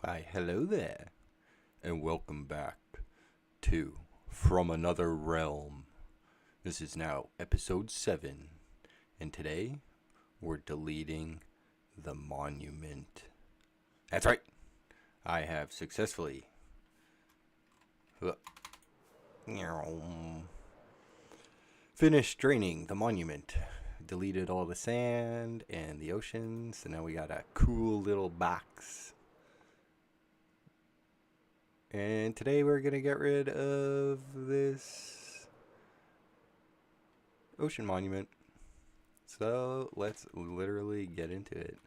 Why, hello there, and welcome back to From Another Realm. This is now episode 7, and today we're deleting the monument. That's right, I have successfully finished draining the monument. Deleted all the sand and the ocean, so now we got a cool little box. And today we're going to get rid of this ocean monument. So let's literally get into it.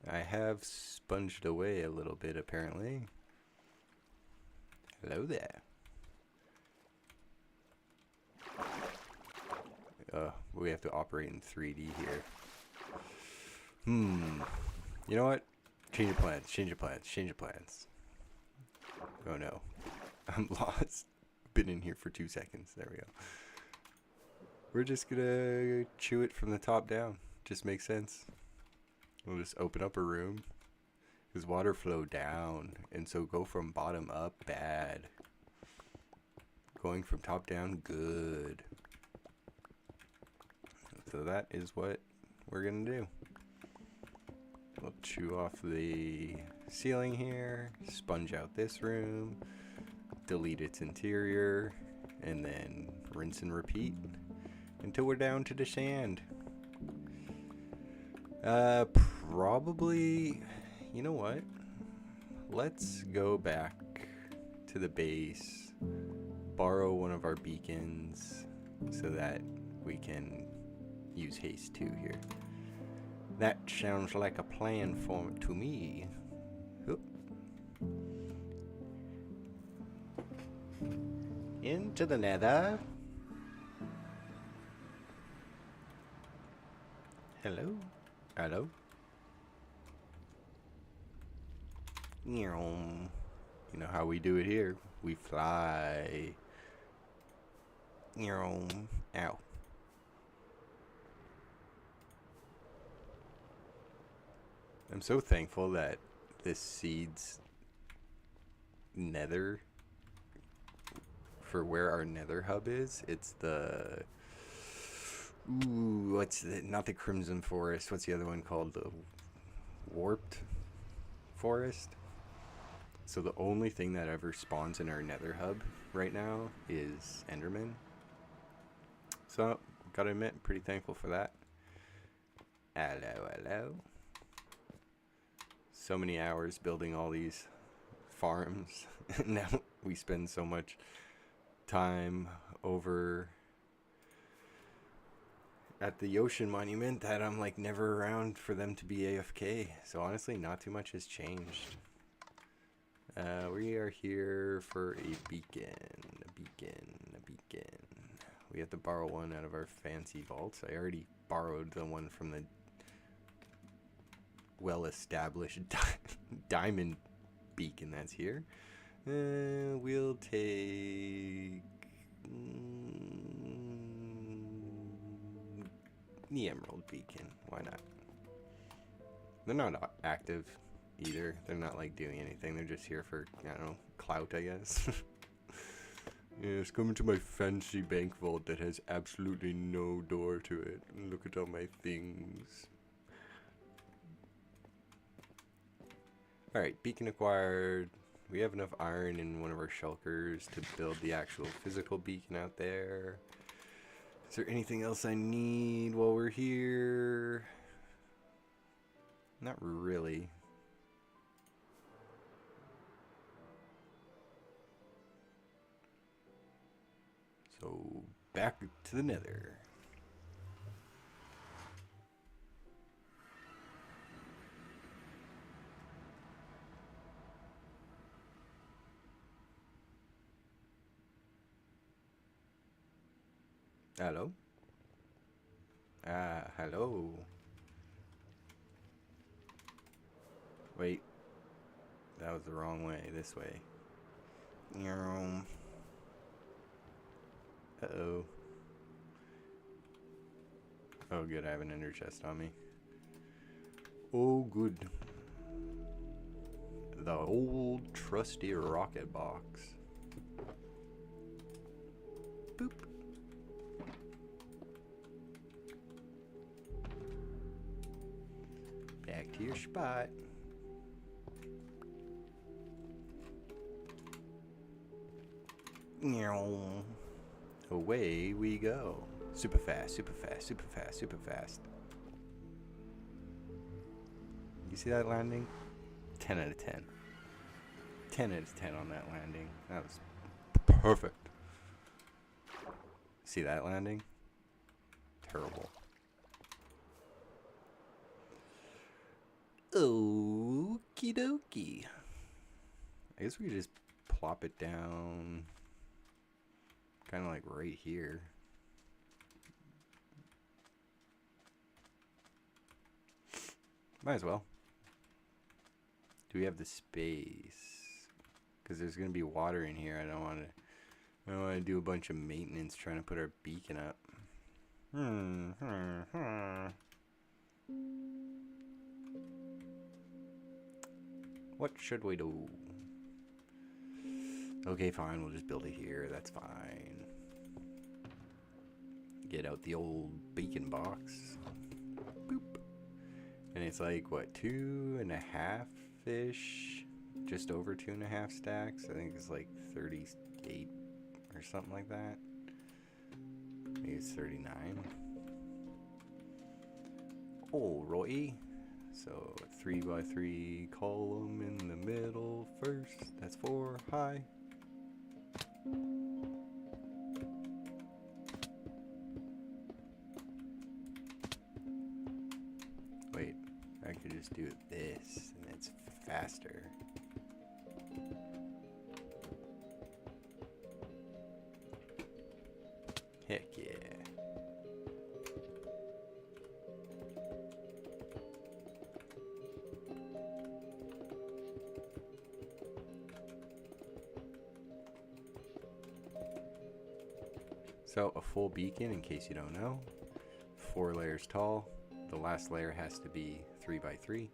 I have sponged away a little bit apparently. Hello there. We have to operate in 3D here. You know what? Change your plans, change your plans, change your plans. Oh no, I'm lost. Been in here for 2 seconds. There we go. We're just gonna chew it from the top down. Just makes sense. We'll just open up a room. Because water flow down, and so go from bottom up, bad. Going from top down, good. So that is what we're gonna do. We'll chew off the ceiling here, sponge out this room, delete its interior, and then rinse and repeat until we're down to the sand. Probably, you know what? Let's go back to the base, borrow one of our beacons so that we can use haste 2 here. That sounds like a plan to me. Oop. Into the nether. Hello? Hello? You know how we do it here. We fly. Ow. I'm so thankful that this seeds nether for where our nether hub is. It's the not the Crimson Forest, what's the other one called? The Warped Forest. So the only thing that ever spawns in our nether hub right now is Enderman. So gotta admit, I'm pretty thankful for that. Hello. So many hours building all these farms. Now we spend so much time over at the ocean monument that I'm like never around for them to be AFK. So honestly, not too much has changed. We are here for a beacon. We have to borrow one out of our fancy vaults. I already borrowed the one from the well-established diamond beacon that's here. We'll take the emerald beacon. Why not? They're not active either. They're not like doing anything. They're just here for, I don't know, clout, I guess. Yes, come into my fancy bank vault that has absolutely no door to it. Look at all my things. Alright, beacon acquired. We have enough iron in one of our shulkers to build the actual physical beacon out there. Is there anything else I need while we're here? Not really. So, back to the nether. Hello? Hello. Wait. That was the wrong way. This way. Uh-oh. Oh, good. I have an ender chest on me. Oh, good. The old trusty rocket box. Boop. Back to your spot. Away we go. Super fast, super fast, super fast, super fast. You see that landing? 10 out of 10. 10 out of 10 on that landing. That was perfect. See that landing? Terrible. Okie dokie. I guess we could just plop it down kind of like right here. Might as well. Do we have the space? Because there's going to be water in here. I don't want to do a bunch of maintenance trying to put our beacon up. What should we do? Okay, fine. We'll just build it here. That's fine. Get out the old beacon box. Boop. And it's like, what, 2.5-ish? Just over 2.5 stacks. I think it's like 38 or something like that. Maybe it's 39. Alrighty. So 3x3 column in the middle first. That's 4 high. Wait, I could just do this and it's faster. Heck yeah. So a full beacon, in case you don't know, 4 layers tall. The last layer has to be 3x3.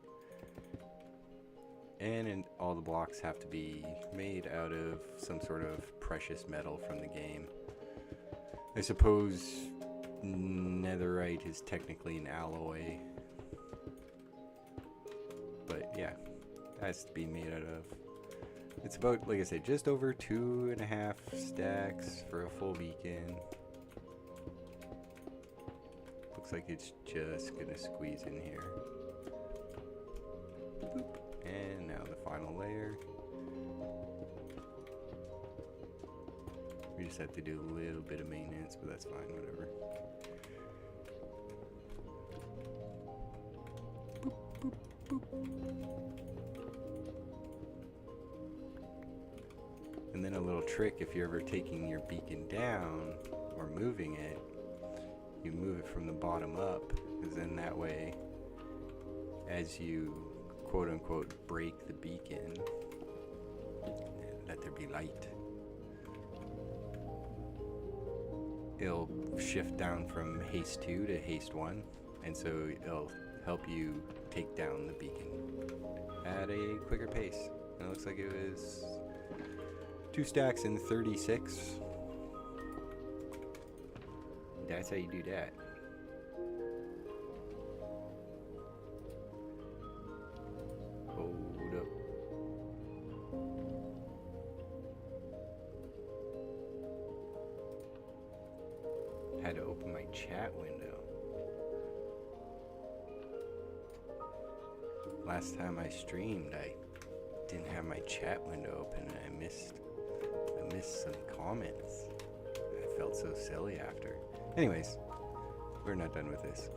And all the blocks have to be made out of some sort of precious metal from the game. I suppose netherite is technically an alloy. But yeah, it has to be made out of. It's about, like I said, just over 2.5 stacks for a full beacon. Looks like it's just gonna squeeze in here. Boop. And now the final layer. We just have to do a little bit of maintenance, but that's fine, whatever. Boop, boop, boop. And then a little trick, if you're ever taking your beacon down or moving it, you move it from the bottom up, because then that way, as you quote unquote break the beacon, let there be light, it'll shift down from haste 2 to haste 1, and so it'll help you take down the beacon at a quicker pace. And it looks like it was 2 stacks in 36. That's how you do that. Hold up. Had to open my chat window. Last time I streamed, I didn't have my chat window open and I missed some comments. I felt so silly after. Anyways, we're not done with this.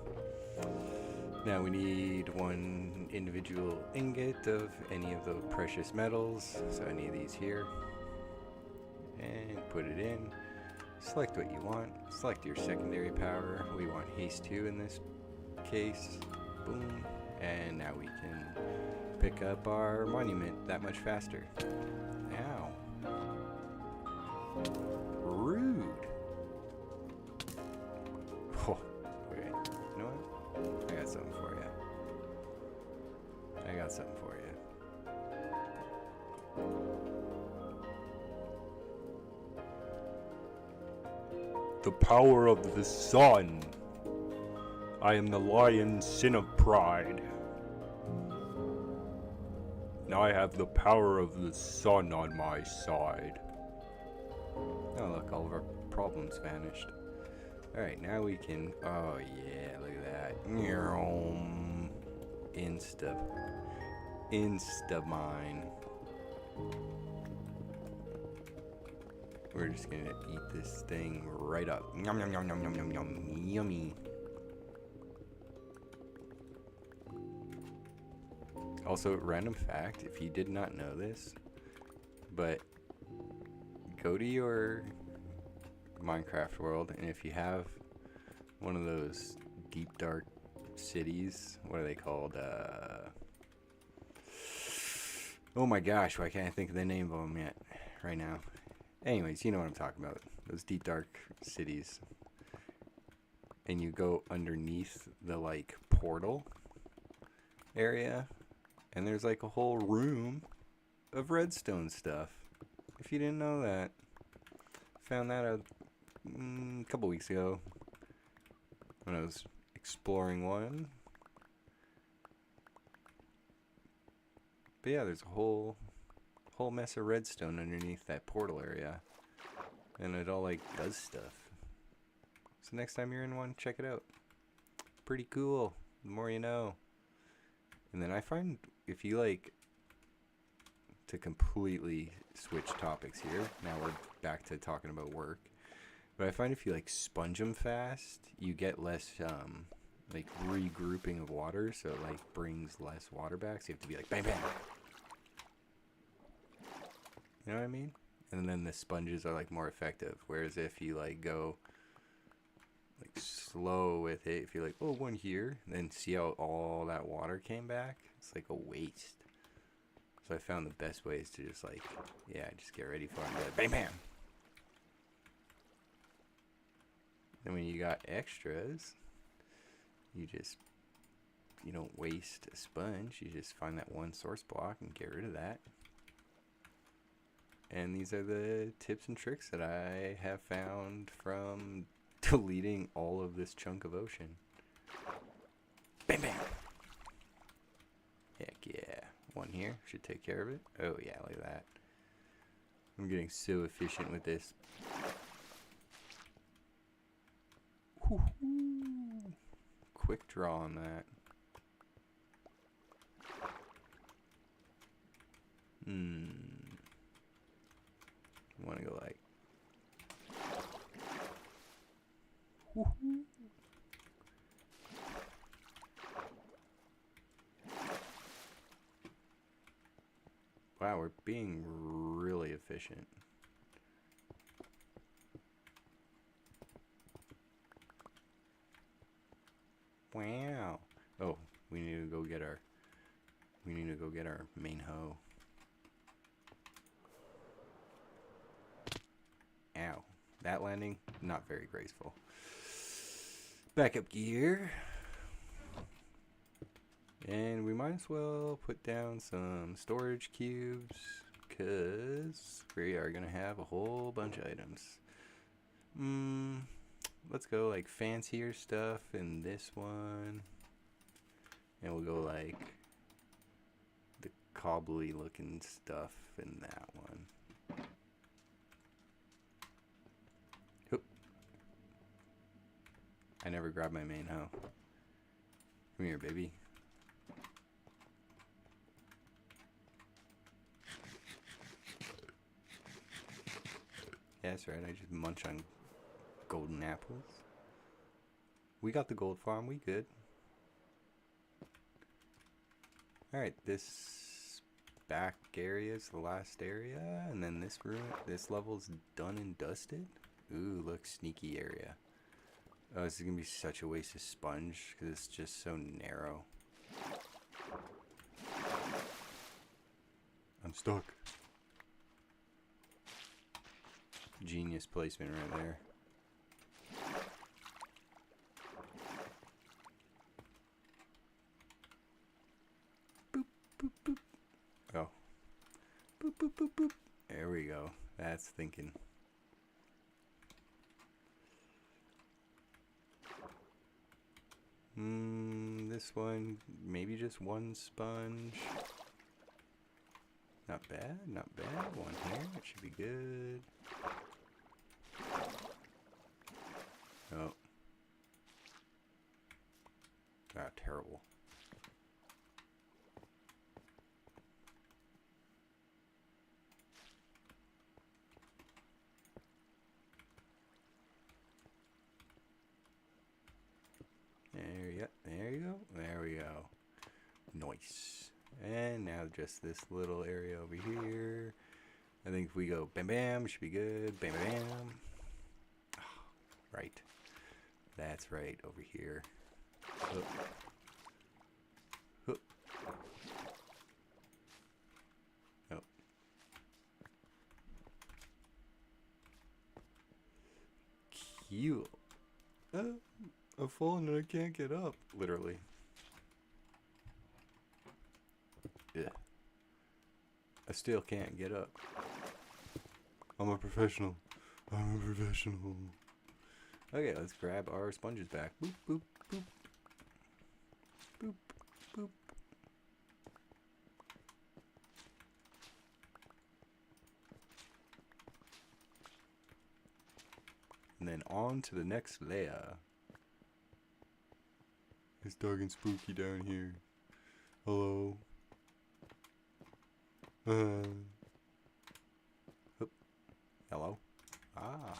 Now we need 1 individual ingot of any of the precious metals. So I need these here. And put it in. Select what you want. Select your secondary power. We want haste 2 in this case. Boom. And now we can pick up our monument that much faster. Ow. Rude. Oh, okay. You know what? I got something for you. the power of the sun. I am the lion, sin of pride. Now I have the power of the sun on my side. Oh look, all of our problems vanished. Alright, now we can... Oh yeah, look at that. Insta-mine. We're just gonna eat this thing right up. Yum yum yum yum yum yum yum. Yummy. Also, random fact, if you did not know this, but go to your Minecraft world, and if you have one of those deep dark cities, what are they called? Oh my gosh, why can't I think of the name of them yet right now? Anyways, you know what I'm talking about. Those deep dark cities. And you go underneath the like portal area, and there's like a whole room of redstone stuff. If you didn't know that, found that out a couple weeks ago when I was exploring one. But yeah, there's a whole mess of redstone underneath that portal area, and it all like does stuff. So next time you're in one, check it out. Pretty cool. The more you know. And then I find if you like, to completely switch topics here, now we're back to talking about work, but I find if you like sponge them fast, you get less like regrouping of water, so it like brings less water back, so you have to be like bang bang. You know what I mean? And then the sponges are like more effective, whereas if you like go like slow with it, if you're like, oh, one here, then see how all that water came back, it's like a waste. So I found the best way is to just like, yeah, just get ready for it and be like, bam bam. Then when you got extras, you don't waste a sponge, you just find that one source block and get rid of that. And these are the tips and tricks that I have found from deleting all of this chunk of ocean. Bam bam. Heck yeah. One here should take care of it. Oh yeah, look at that. I'm getting so efficient with this. Woo-hoo. Quick draw on that. Want to go like woo-hoo. Wow, we're being really efficient. Wow. Oh, we need to go get our main hoe. Ow. That landing, not very graceful. Backup gear. And we might as well put down some storage cubes, because we are going to have a whole bunch of items. Let's go like fancier stuff in this one. And we'll go like the cobbly looking stuff in that one. Oop. I never grabbed my main hoe. Come here, baby. Yeah, that's right. I just munch on golden apples. We got the gold farm. We good. Alright, this back area is the last area. And then this room, this level's done and dusted. Ooh, look, sneaky area. Oh, this is going to be such a waste of sponge because it's just so narrow. I'm stuck. Genius placement right there. Boop, boop, boop. Oh. Boop, boop, boop, boop. There we go. That's thinking. This one, maybe just one sponge. Not bad, not bad. One here, it should be good. Oh. Ah, terrible. There you go. There we go. Nice. And now just this little area over here. I think if we go bam bam, it should be good. Bam bam. Oh, right. That's right, over here. Hook. Hook. Oh. Cute. I've fallen and I can't get up. Literally. Yeah. I still can't get up. I'm a professional. I'm a professional. Okay, let's grab our sponges back. Boop, boop, boop. Boop, boop. And then on to the next layer. It's dark and spooky down here. Hello. Hello. Ah.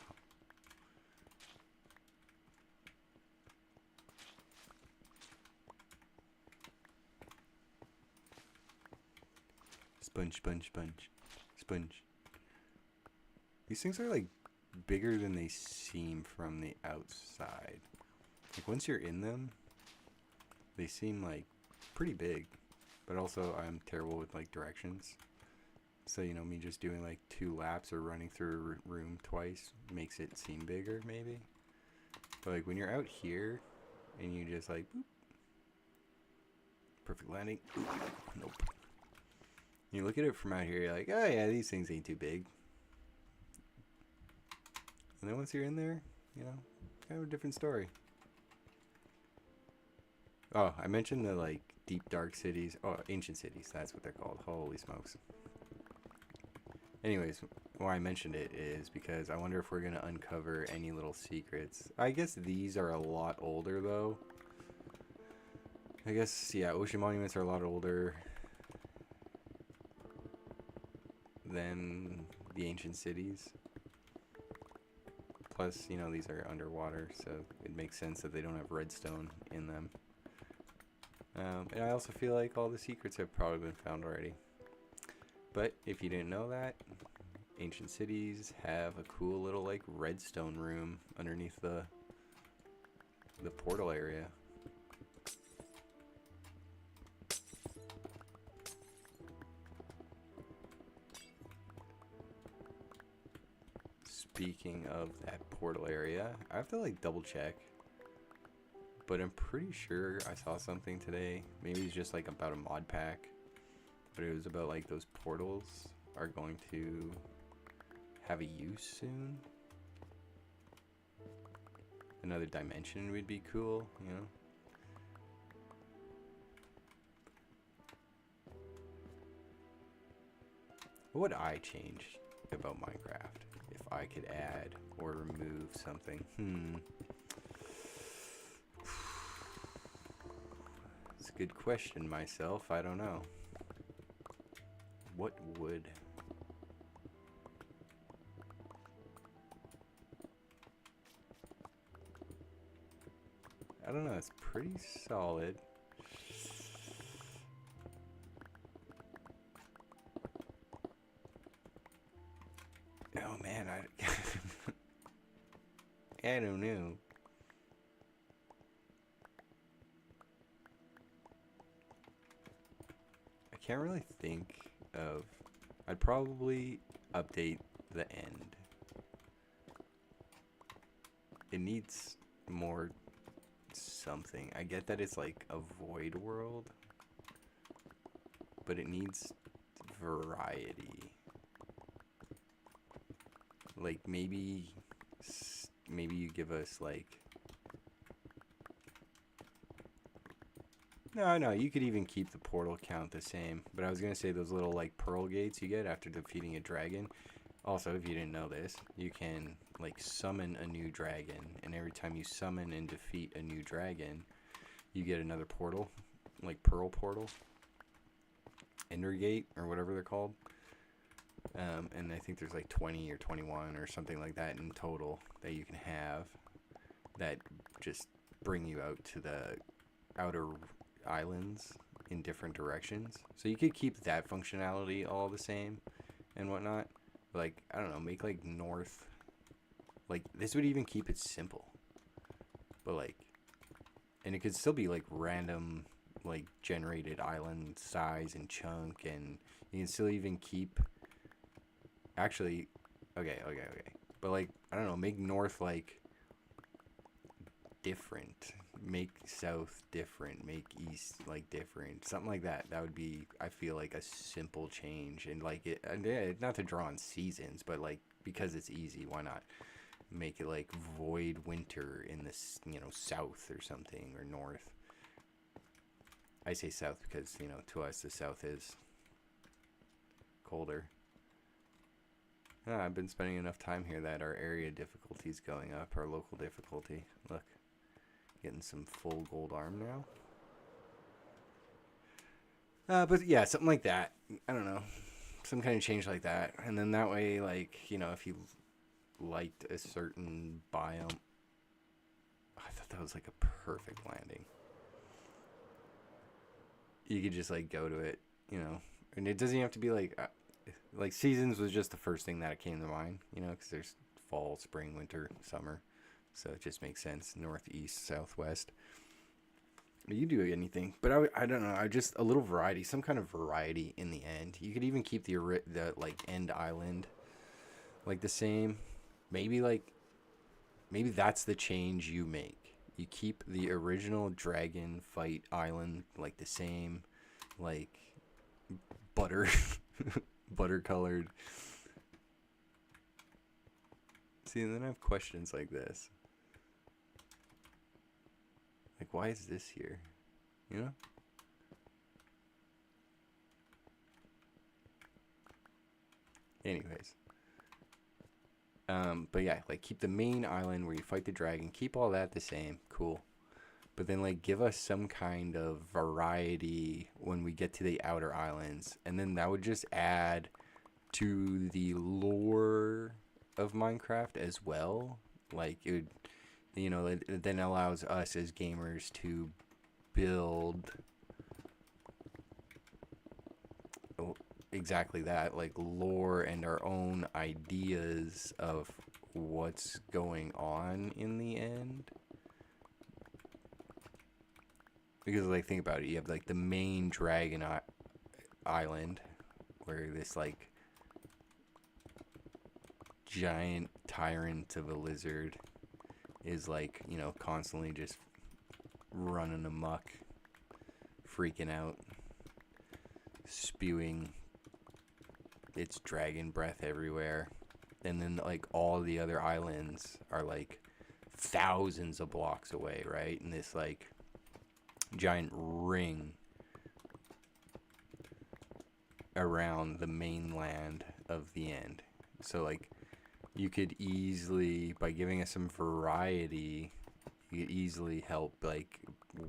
Sponge, sponge, sponge. Sponge. These things are like bigger than they seem from the outside. Like once you're in them, they seem like pretty big. But also I'm terrible with like directions. So, you know, me just doing like 2 laps or running through a room twice makes it seem bigger, maybe. But like when you're out here and you just like, boop, perfect landing, boop, nope. You look at it from out here, you're like, oh yeah, these things ain't too big. And then once you're in there, you know, kind of a different story. Oh, I mentioned the like deep dark cities. Oh, ancient cities, that's what they're called. Holy smokes. Anyways, why I mentioned it is because I wonder if we're going to uncover any little secrets. I guess these are a lot older, though. I guess, yeah, ocean monuments are a lot older than the ancient cities. Plus, you know, these are underwater, so it makes sense that they don't have redstone in them. And I also feel like all the secrets have probably been found already. But if you didn't know that, ancient cities have a cool little like redstone room underneath the portal area. Speaking of that portal area, I have to like double check, but I'm pretty sure I saw something today. Maybe it's just like about a mod pack, but it was about like those portals are going to have a use soon. Another dimension would be cool, you know. What would I change about Minecraft if I could add or remove something? It's a good question myself. I don't know. What would? I don't know. It's pretty solid. Oh man, I don't know. I can't really think of. I'd probably update the end. It needs more something. I get that it's like a void world, but it needs variety. Like maybe you give us like No, you could even keep the portal count the same. But I was gonna say those little like pearl gates you get after defeating a dragon. Also, if you didn't know this, you can like summon a new dragon, and every time you summon and defeat a new dragon, you get another portal, like pearl portal, Ender Gate or whatever they're called. And I think there's like 20 or 21 or something like that in total that you can have that just bring you out to the outer islands in different directions. So you could keep that functionality all the same and whatnot. Like, I don't know, make like north. Like, this would even keep it simple. But like, and it could still be like random, like generated island size and chunk, and you can still even keep. Actually, okay. But like, I don't know, make north like different, make south different, make east like different, something like that. That would be, I feel like, a simple change. And like it, and yeah, not to draw on seasons, but like because it's easy, why not make it like void winter in this, south or something, or north. I say south because, to us the south is colder. I've been spending enough time here that our area difficulty is going up, our local difficulty. Look, getting some full gold arm now. But yeah, something like that. I don't know. Some kind of change like that. And then that way, like, if you liked a certain biome. I thought that was like a perfect landing. You could just like go to it, and it doesn't have to be like seasons was just the first thing that came to mind, because there's fall, spring, winter, summer, so it just makes sense. Northeast, southwest. But you do anything, but I don't know. I just a little variety, some kind of variety in the end. You could even keep the like end island like the same. Maybe that's the change you make. You keep the original dragon fight island like the same, like butter colored. See, and then I have questions like this. Like, why is this here? Anyways. But yeah, like keep the main island where you fight the dragon, keep all that the same, cool. But then like give us some kind of variety when we get to the outer islands, and then that would just add to the lore of Minecraft as well. Like it would, it then allows us as gamers to build exactly that, like lore and our own ideas of what's going on in the end. Because like think about it, you have like the main dragon island where this like giant tyrant of a lizard is like, constantly just running amok, freaking out, spewing its dragon breath everywhere. And then like all the other islands are like thousands of blocks away, right? And this like giant ring around the mainland of the end. So like you could easily, by giving us some variety, you could easily help like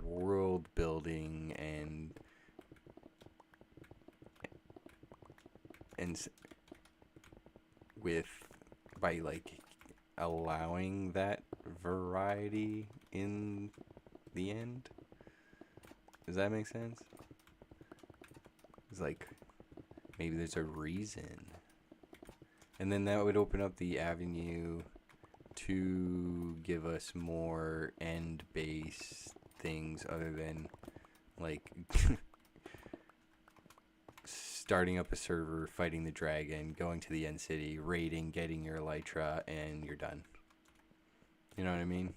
world building and with by like allowing that variety in the end. Does that make sense? It's like maybe there's a reason, and then that would open up the avenue to give us more end-based things other than like starting up a server, fighting the dragon, going to the end city, raiding, getting your elytra, and you're done. You know what I mean?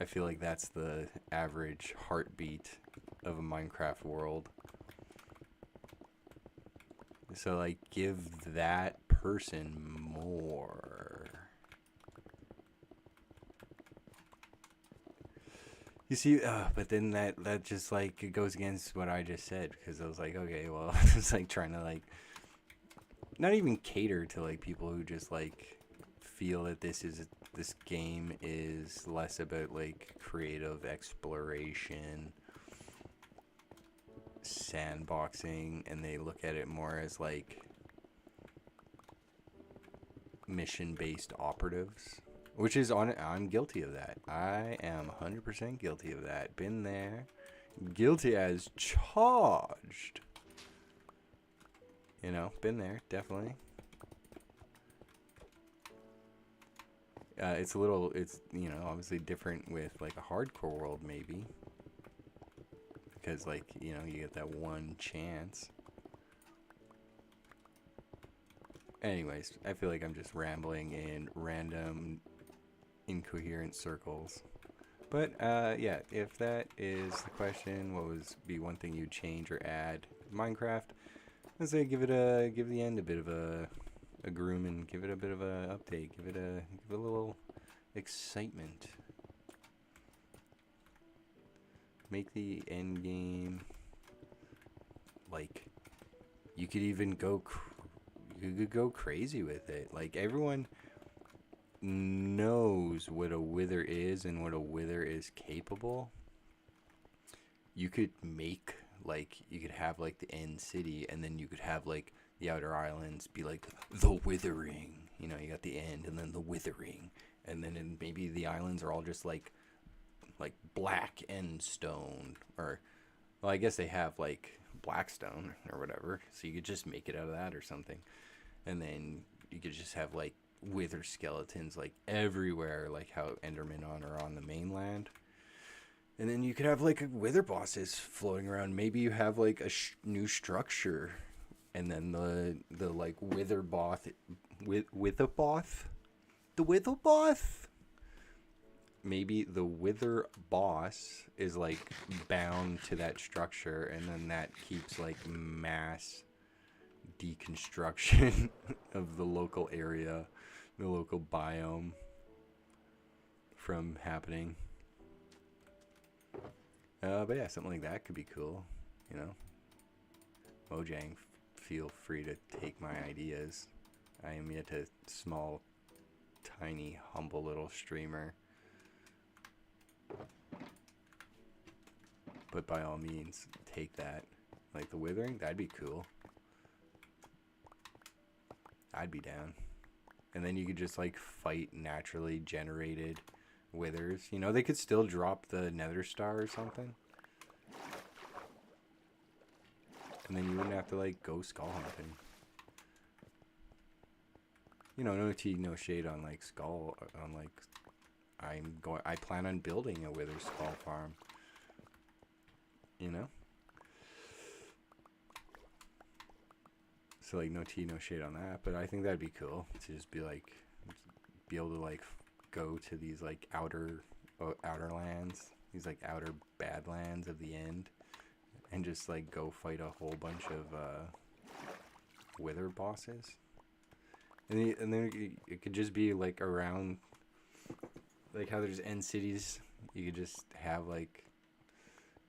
I feel like that's the average heartbeat of a Minecraft world. So like give that person more. You see, but then that just like it goes against what I just said, because I was like, okay, well, it's like trying to like not even cater to like people who just like feel that this game is less about like creative exploration, sandboxing, and they look at it more as like mission-based operatives, which is on. I'm guilty of that. I am 100% guilty of that. Been there, guilty as charged. You know, been there, definitely. It's you know, obviously different with like a hardcore world maybe, because like, you know, you get that one chance. Anyways, I feel like I'm just rambling in random, incoherent circles. But yeah, if that is the question, what would be one thing you'd change or add Minecraft? I'd say give the end a bit of a groom, and give it a bit of a update. Give it a little excitement. Make the end game like you could even go you could go crazy with it. Like everyone knows what a wither is and what a wither is capable. You could make like you could have like the end city, and then you could have like the outer islands be like the withering. You know, you got the end and then the withering, and then maybe the islands are all just like black end stone, or well, I guess they have like blackstone or whatever, so you could just make it out of that or something, and then you could just have like wither skeletons like everywhere, like how Endermen are on the mainland. And then you could have like wither bosses floating around. Maybe you have like a new structure, and then the like wither boss with a boss, the wither boss. Maybe the wither boss is like bound to that structure, and then that keeps like mass deconstruction of the local area, the local biome from happening. But yeah, something like that could be cool, you know. Mojang, feel free to take my ideas. I am yet a small, tiny, humble little streamer. But by all means, take that. Like the withering, that'd be cool. I'd be down. And then you could just like fight naturally generated withers. You know, they could still drop the nether star or something. And then you wouldn't have to like go skull hunting. You know, no tea, no shade on like skull, on like I plan on building a wither skull farm. You know? So like no tea, no shade on that, but I think that'd be cool to just be like, be able to like go to these like outer lands, these like outer badlands of the end, and just like go fight a whole bunch of wither bosses. And then it could just be like around, like how there's end cities. You could just have like,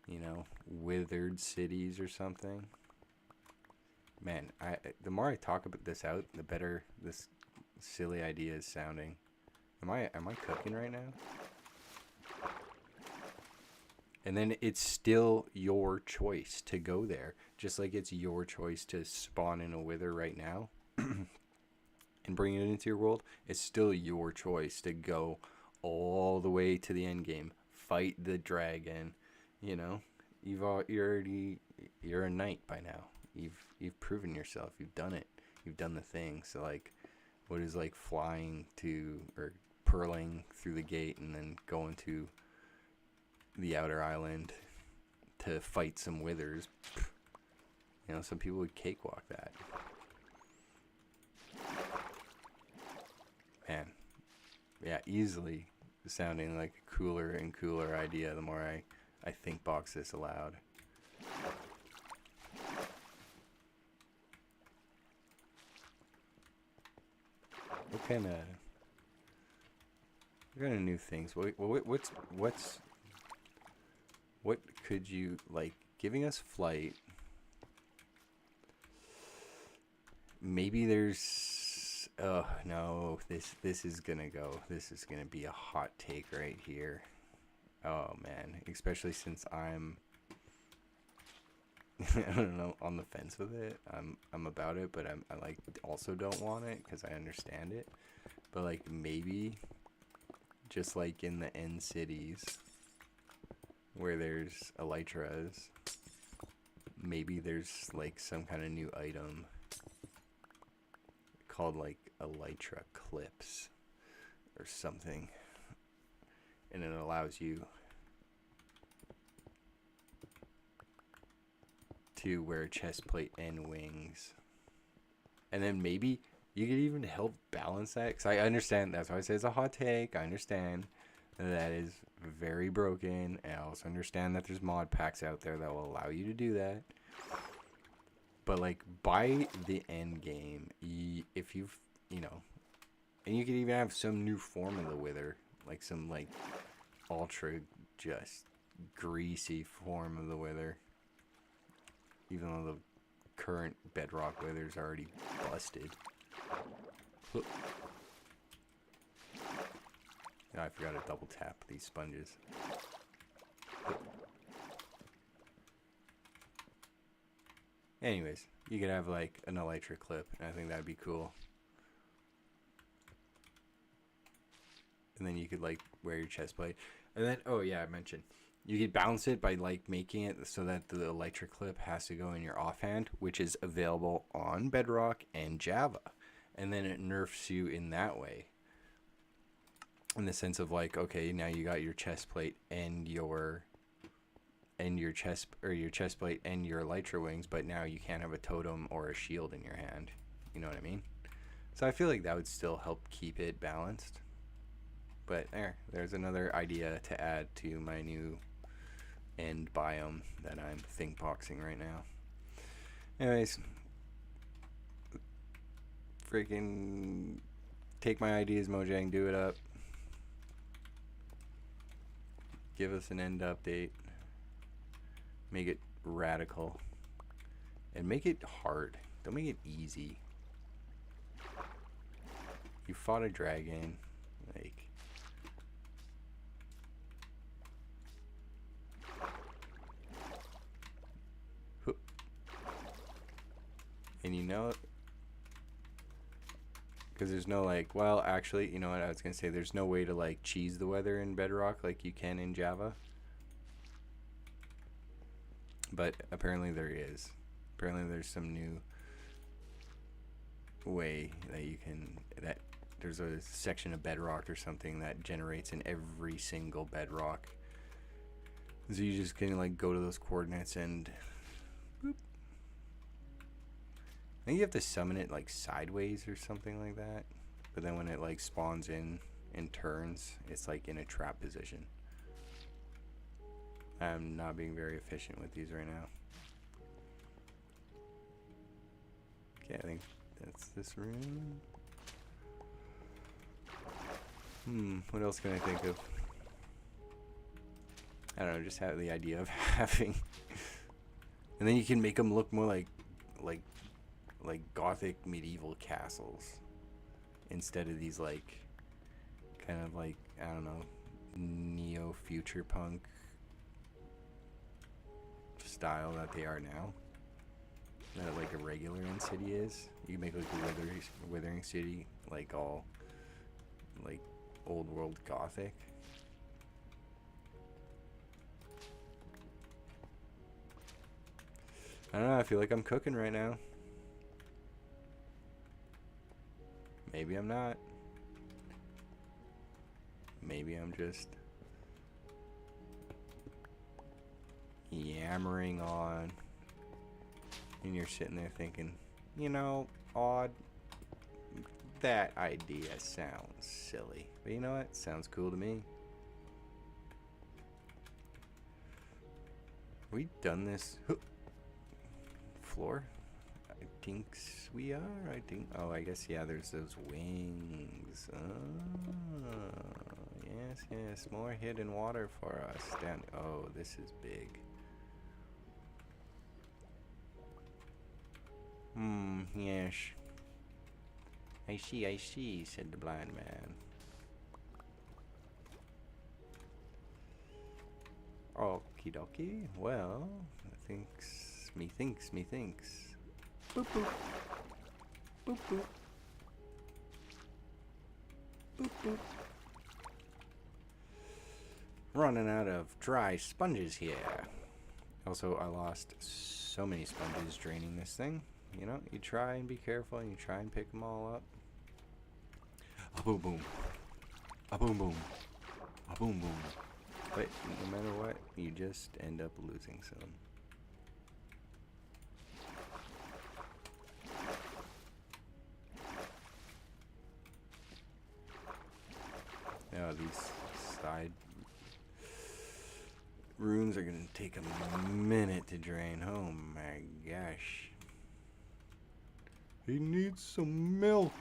you know, withered cities or something. Man, the more I talk about this out, the better this silly idea is sounding. Am I cooking right now? And then it's still your choice to go there, just like it's your choice to spawn in a wither right now and bring it into your world. It's still your choice to go all the way to the end game, fight the dragon. You know, you're a knight by now. You've proven yourself. You've done it. You've done the thing. So like, what is like flying to or purling through the gate and then going to the outer island to fight some withers? You know, some people would cakewalk that. Man, yeah, easily sounding like a cooler and cooler idea the more I think box this aloud. What kind of new things? What's What could you, like, giving us flight? Maybe there's, oh no, this is gonna go. This is gonna be a hot take right here. Oh man, especially since I'm I don't know, on the fence with it. I'm about it, but I like also don't want it because I understand it. But like maybe just like in the end cities where there's elytras, maybe there's like some kind of new item called like elytra clips or something, and it allows you to wear chest plate and wings, and then maybe you could even help balance that, because I understand, that's why I say it's a hot take. I understand that is very broken, and I also understand that there's mod packs out there that will allow you to do that. But like by the end game, if you've, you know, and you could even have some new form of the wither, like some like ultra just greasy form of the wither, even though the current bedrock wither's already busted. Oh, I forgot to double tap these sponges. Anyways, you could have like an elytra clip, and I think that'd be cool. And then you could like wear your chest plate, and then oh yeah, I mentioned you could balance it by like making it so that the elytra clip has to go in your offhand, which is available on Bedrock and Java, and then it nerfs you in that way. In the sense of like, okay, now you got your chest plate and your chest plate and your elytra wings, but now you can't have a totem or a shield in your hand. You know what I mean? So I feel like that would still help keep it balanced. But there's another idea to add to my new end biome that I'm think boxing right now. Anyways, freaking take my ideas, Mojang, do it up. Give us an end update. Make it radical. And make it hard. Don't make it easy. You fought a dragon. Like, and you know, because there's no like, well, actually, you know what I was gonna say, there's no way to like cheese the weather in Bedrock like you can in Java, but apparently there is. Apparently there's some new way that you can, that there's a section of Bedrock or something that generates in every single Bedrock, so you just can like go to those coordinates and boop. I think you have to summon it like sideways or something like that, but then when it like spawns in and turns, it's like in a trap position. I'm not being very efficient with these right now. Okay, I think that's this room. What else can I think of? I don't know, just have the idea of having, and then you can make them look more like gothic medieval castles instead of these like kind of like, I don't know, neo future punk style that they are now, that like a regular in city is. You can make like a withering city like all like old world gothic. I don't know, I feel like I'm cooking right now. Maybe I'm not. Maybe I'm just yammering on, and you're sitting there thinking, you know, Odd, that idea sounds silly, but you know what? Sounds cool to me. We done this floor? I think we are. I think. Oh, I guess yeah. There's those wings. Oh, yeah. yes. More hidden water for us. Down. Oh, this is big. Yes. I see, said the blind man. Okie dokie. Well, methinks. Boop boop. Boop boop. Boop boop. Running out of dry sponges here. Also, I lost so many sponges draining this thing. You know, you try and be careful and you try and pick them all up. A boom boom. A boom boom. A boom boom. But no matter what, you just end up losing some. Now these side runes are gonna take a minute to drain. Oh my gosh. He needs some milk.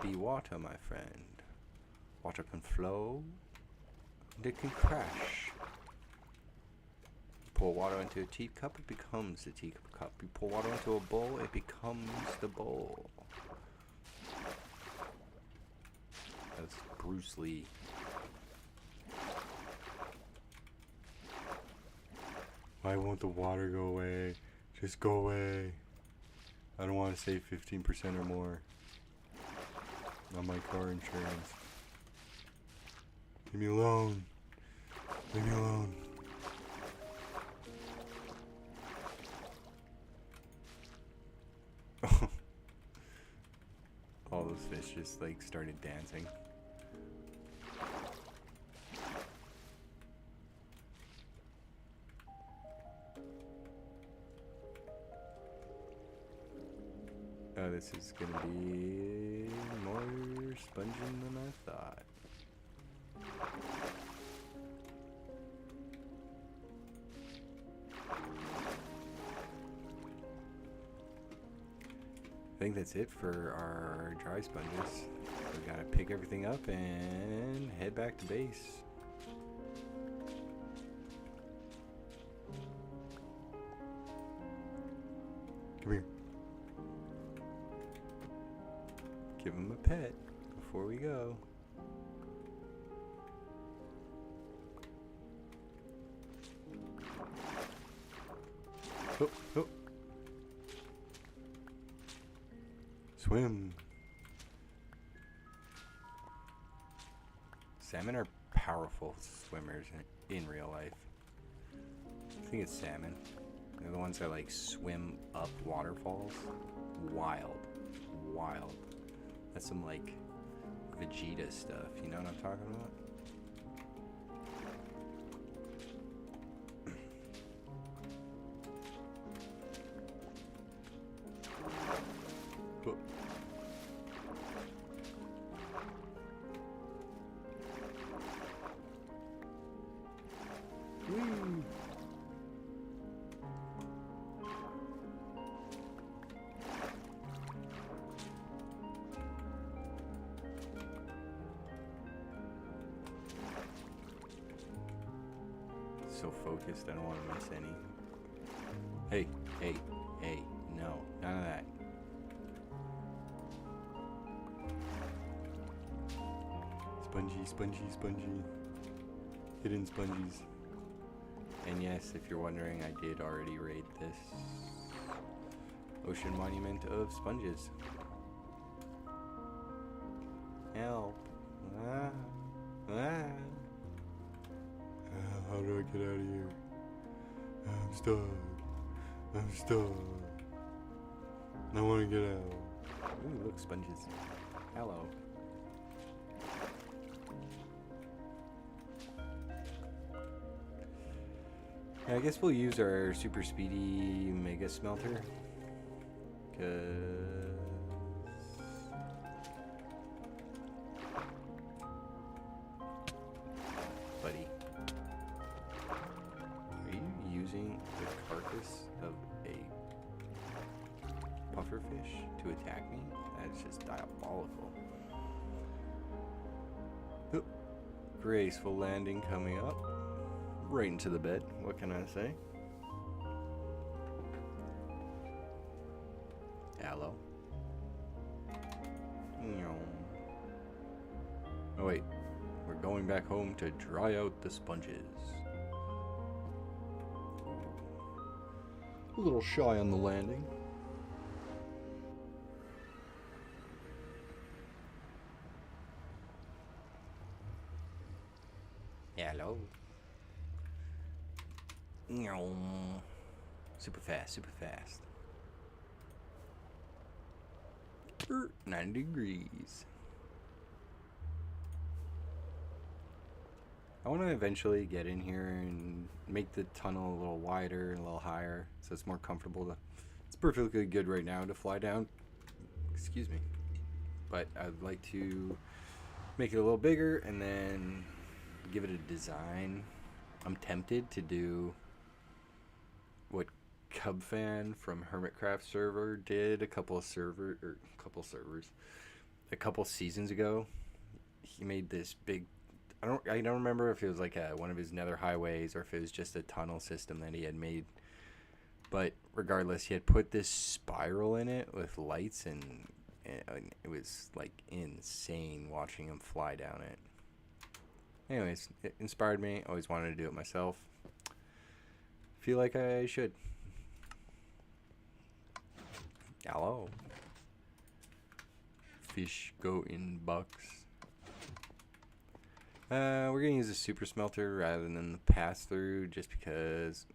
Be water, my friend. Water can flow, and it can crash. You pour water into a teacup, it becomes the teacup. You pour water into a bowl, it becomes the bowl. That's Bruce Lee. Why won't the water go away? Just go away. I don't want to save 15% or more on my car insurance. Leave me alone. Leave me alone. All those fish just like started dancing. Oh, this is gonna be more sponging than I thought. I think that's it for our dry sponges. We gotta pick everything up and head back to base. Come here. Give him a pet before we go. Oh, oh. Swim. Salmon are powerful swimmers in real life. I think it's salmon. They're the ones that like swim up waterfalls. Wild. That's some like Vegeta stuff. You know what I'm talking about? Woo. So focused, I don't want to miss any. Hey, no, none of that. Spongy. Hidden sponges. And yes, if you're wondering, I did already raid this ocean monument of sponges. Help. How do I get out of here? I'm stuck. I want to get out. Ooh, look, sponges. Hello. Yeah, I guess we'll use our super speedy mega smelter. Buddy, are you using the carcass of a pufferfish? to attack me? That is just diabolical. Oop. Graceful landing coming up. Right into the bed. What can I say? Hello. Oh wait, we're going back home to dry out the sponges. A little shy on the landing. Hello. Super fast, super fast. 90 degrees. I want to eventually get in here and make the tunnel a little wider and a little higher so it's more comfortable to... It's perfectly good right now to fly down. Excuse me. But I'd like to make it a little bigger and then give it a design. I'm tempted to do what Cubfan from Hermitcraft server did a couple seasons ago. He made this big... I don't remember if it was like one of his nether highways or if it was just a tunnel system that he had made. But regardless, he had put this spiral in it with lights, and it was like insane watching him fly down it. Anyways, it inspired me. Always wanted to do it myself. Feel like I should. Hello. Fish go in bucks. We're going to use a super smelter rather than the pass-through just because...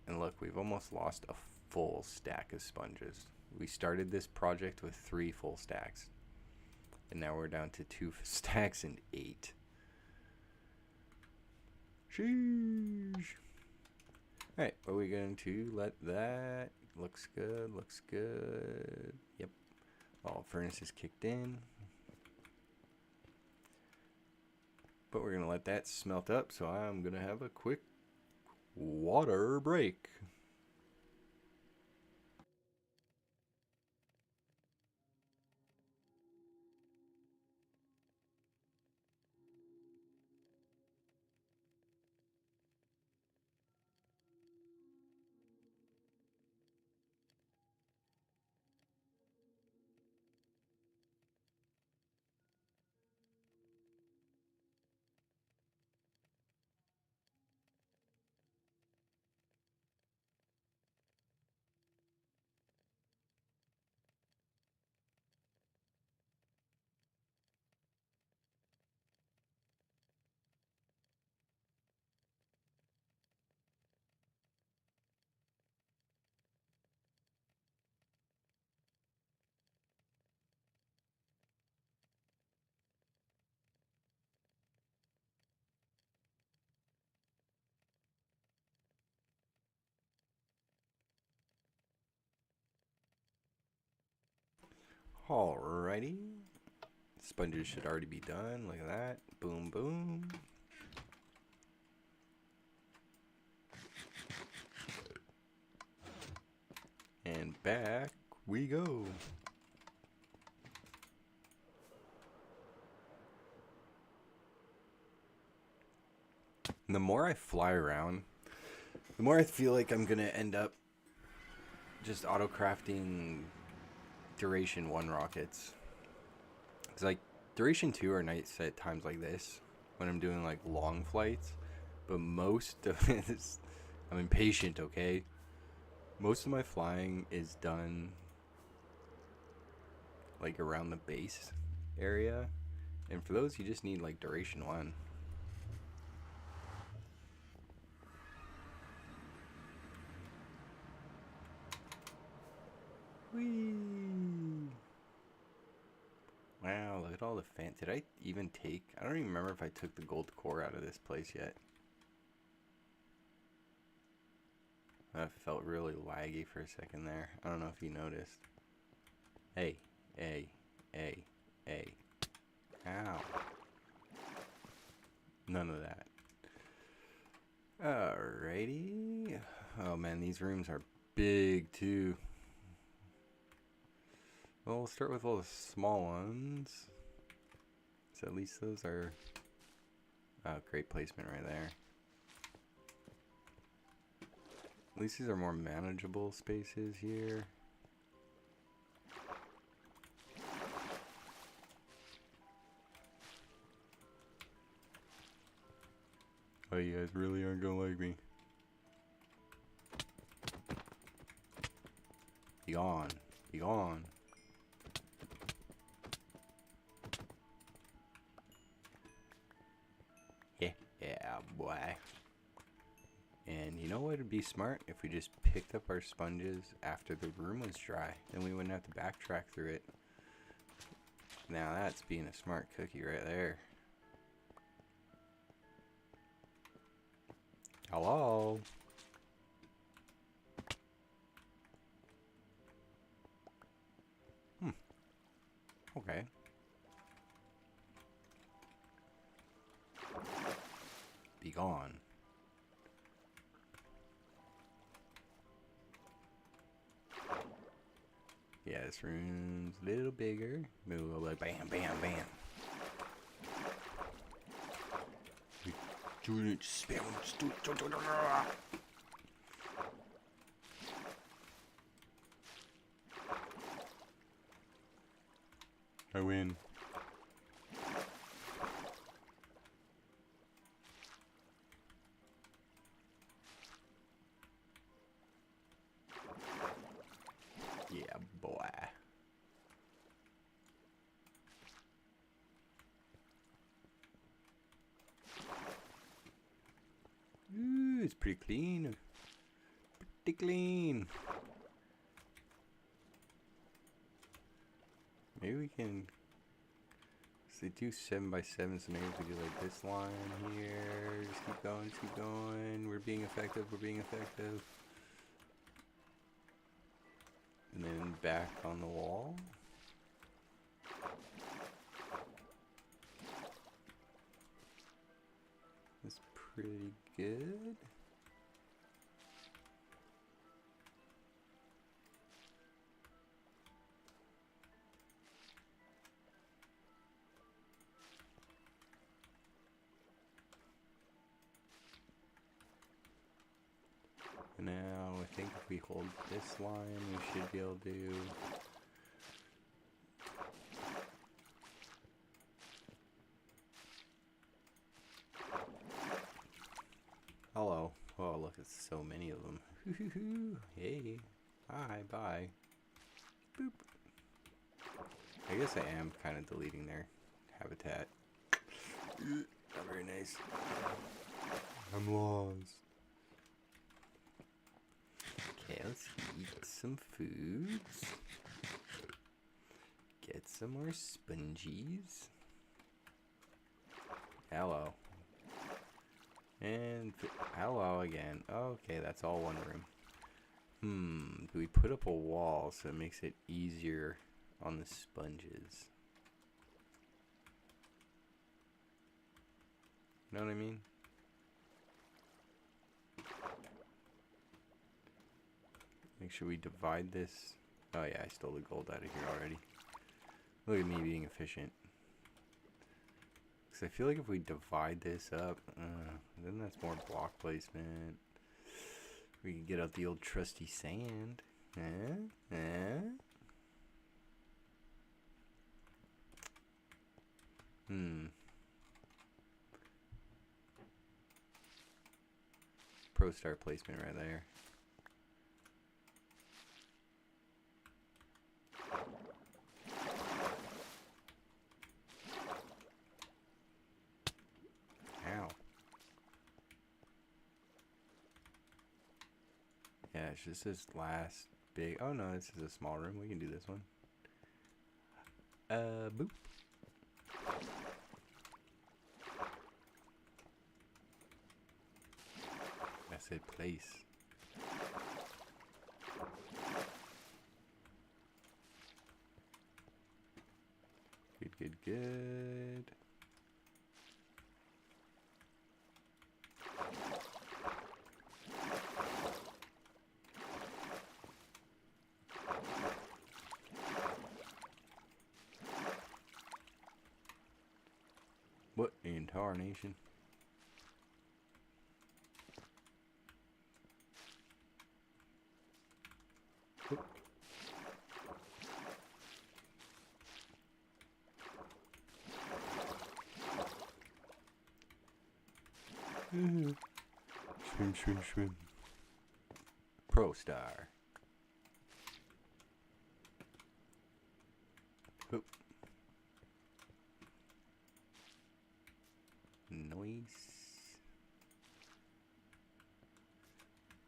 And look, we've almost lost a full stack of sponges. We started this project with 3 full stacks. And now we're down to 2 stacks and 8. Sheesh. Alright, are we going to let that... Looks good, looks good. Yep. All furnaces kicked in. But we're going to let that smelt up, so I'm going to have a quick water break. Alrighty. Sponges should already be done. Look at that. Boom, boom. And back we go. And the more I fly around, the more I feel like I'm going to end up just auto-crafting Duration 1 rockets. Because, like, Duration 2 are nice at times like this, when I'm doing, like, long flights. But most of this, I'm impatient, okay? Most of my flying is done, like, around the base area. And for those, you just need, like, Duration 1. Whee! Wow, look at all the fan. Did I even take... I don't even remember if I took the gold core out of this place yet. That felt really laggy for a second there. I don't know if you noticed. Hey, hey, hey, hey. Ow. None of that. Alrighty. Oh man, these rooms are big too. Well, we'll start with all the small ones. So at least those are... Oh, great placement right there. At least these are more manageable spaces here. Oh, you guys really aren't gonna like me. Be gone. Be gone. Yeah, boy. And you know what would be smart? If we just picked up our sponges after the room was dry. Then we wouldn't have to backtrack through it. Now that's being a smart cookie right there. Hello? Okay. Be gone. Yeah, this room's a little bigger. Move over like bam, bam, bam. Do it, spam, just do it. I win. Yeah, boy. Ooh, it's pretty clean. Pretty clean. Maybe we can... So they do 7 by 7, so maybe we could do like this line here. Just keep going, just keep going. We're being effective, we're being effective. And then back on the wall. That's pretty good. Now, I think if we hold this line, we should be able to... Hello. Oh, look, it's so many of them. Hey. Hi, bye. Boop. I guess I am kind of deleting their habitat. Not very nice. I'm lost. Okay, let's eat some foods. Get some more sponges. Hello. And hello again. Okay, that's all one room. Do we put up a wall so it makes it easier on the sponges? Know what I mean? Make sure we divide this. Oh yeah, I stole the gold out of here already. Look at me being efficient. Because I feel like if we divide this up, then that's more block placement. We can get out the old trusty sand. Pro star placement right there. Ow. Yeah, it's just this last big... Oh no, this is a small room. We can do this one. Boop. I said place. Good, good, good. What in tarnation? Swim, swim, swim. Pro Star. Oop. Nice.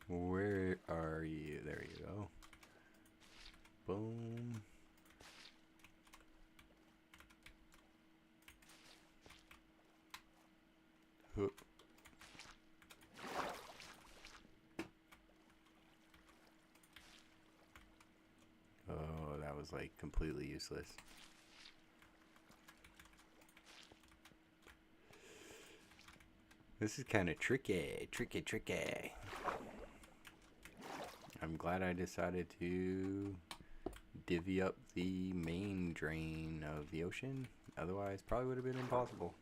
Where are you? There you go. Boom. Hoop. Oh, that was like completely useless. This is kind of tricky. I'm glad I decided to divvy up the main drain of the ocean. Otherwise, probably would have been impossible.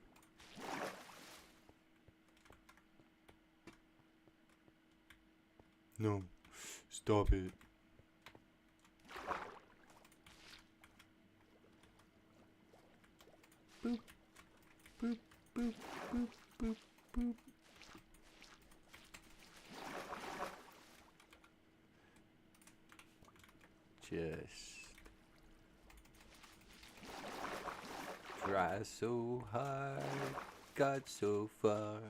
No, stop it. Boop, boop, boop, boop, boop, boop. Just try so hard, got so far.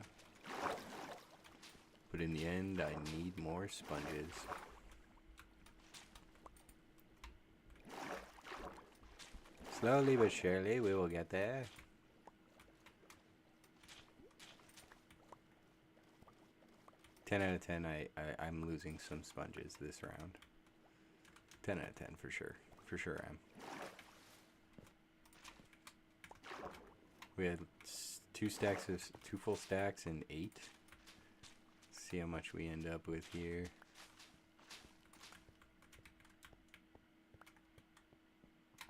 But in the end, I need more sponges. Slowly but surely, we will get there. Ten out of 10, I'm losing some sponges this round. 10 out of 10 for sure. For sure I am. We had two full stacks and 8. See how much we end up with here.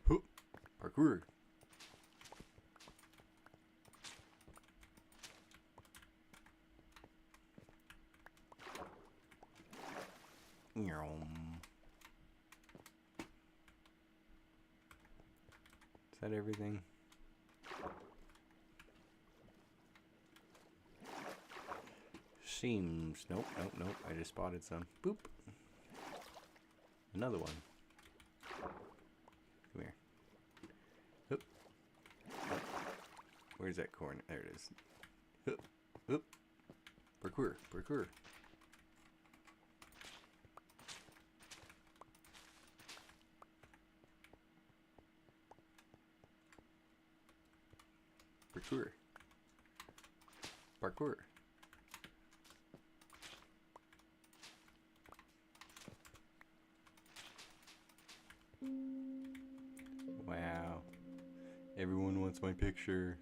Hoop! Parkour! Is that everything? Seems. Nope. I just spotted some. Boop. Another one. Come here. Oop. Where's that corn? There it is. Oop. Oop. Parkour. Parkour. Parkour. Parkour. Wow. Everyone wants my picture.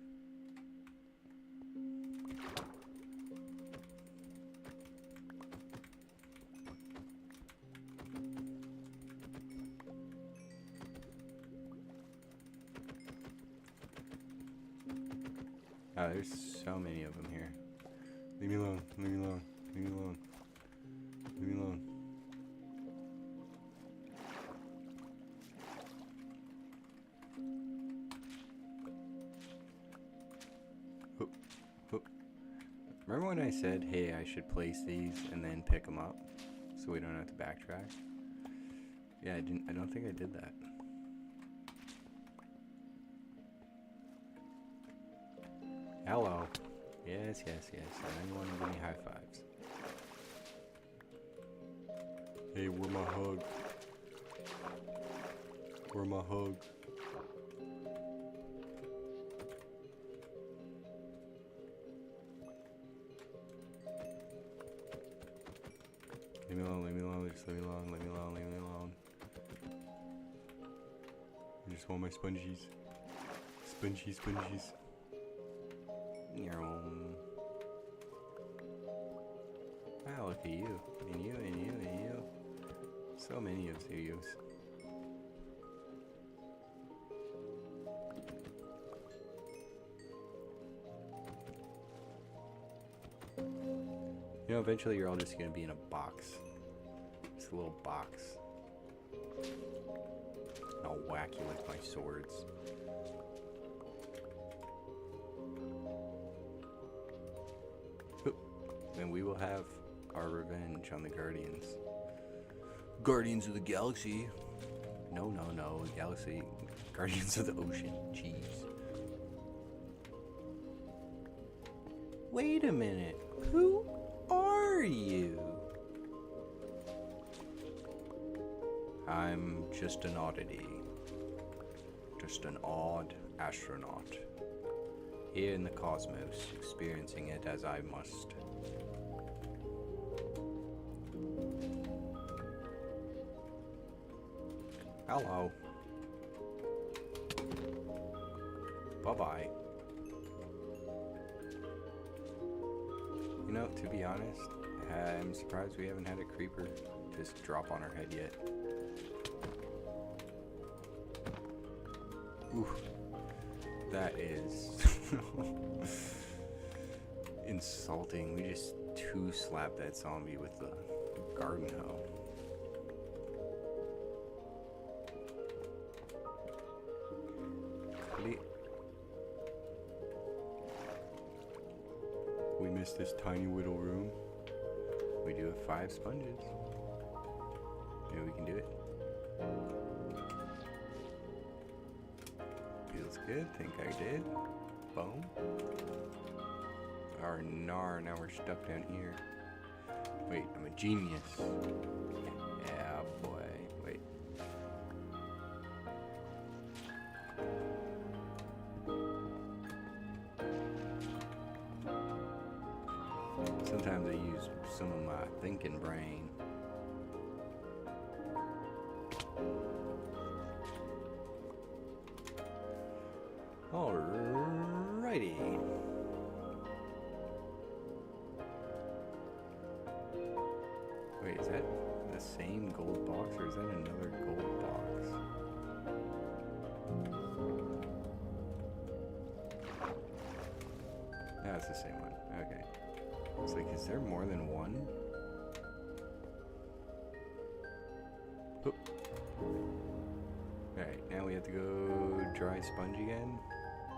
Oh, there's so many of them here. Leave me alone. Leave me alone. Leave me alone. Leave me alone. Hoop, hoop. Remember when I said, hey, I should place these and then pick them up so we don't have to backtrack? Yeah, I don't think I did that. Hello. Yes. I know you want to give me high fives. Hey, where my hug? Where my hug? Leave me alone, just leave me alone. I just want my spongies. Spongies. Wow, look at you. And you. So many of yous. You know, eventually you're all just gonna be in a box. Just a little box. And I'll whack you with my swords. Oop. And we will have our revenge on the Guardians. Guardians of the Galaxy. No, no, no. Galaxy. Guardians of the Ocean. Jeez. Wait a minute. Who are you? I'm just an oddity. Just an odd astronaut. Here in the cosmos, experiencing it as I must. Hello. Bye-bye. You know, to be honest, I'm surprised we haven't had a creeper just drop on our head yet. Ooh, that is insulting. We just two-slapped that zombie with the garden hoe. We missed this tiny little room. We do have 5 sponges. Maybe we can do it. Feels good. Think I did. Boom. Or nar, now we're stuck down here. Wait, I'm a genius. Yeah, boy. Wait. Sometimes I use some of my thinking brain. Alrighty. Wait, is that the same gold box or is that another gold box? No, it's the same one. Okay. It's like, is there more than one? Oop. Alright, now we have to go dry sponge again.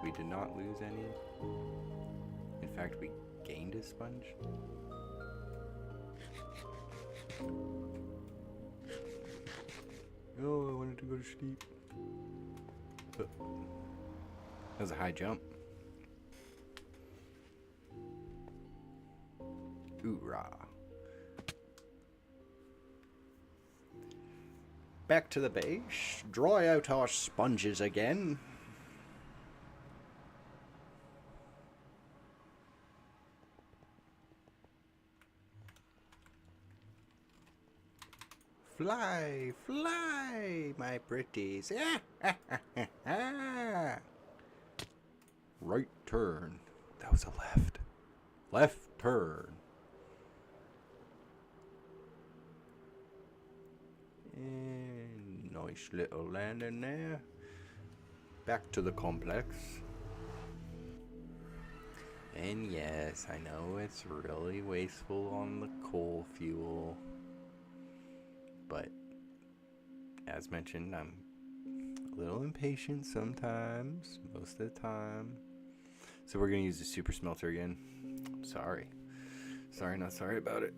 We did not lose any. In fact, we gained a sponge. Oh, I wanted to go to sleep. Oh. That was a high jump. Hoorah. Back to the base. Dry out our sponges again. Fly, fly, my pretties. Right turn. That was a left. Left turn. And nice little landing there. Back to the complex. And yes, I know it's really wasteful on the coal fuel. But as mentioned, I'm a little impatient sometimes, most of the time. So we're gonna use the super smelter again. Sorry. Sorry, not sorry about it.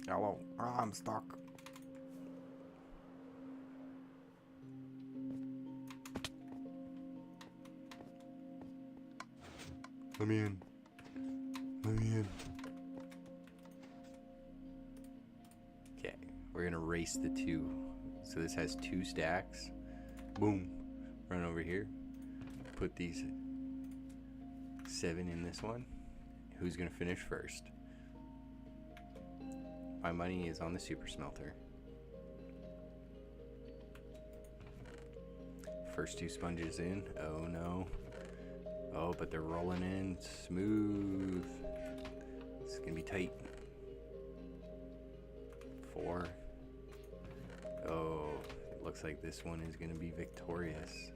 Hello, I'm stuck. Let me in. Let me in. Okay, we're gonna race the 2. So this has 2 stacks. Boom. Run over here. Put these 7 in this one. Who's gonna finish first? My money is on the super smelter. First 2 sponges in. Oh no. Oh, but they're rolling in smooth. It's gonna be tight. 4. Oh, it looks like this one is gonna be victorious.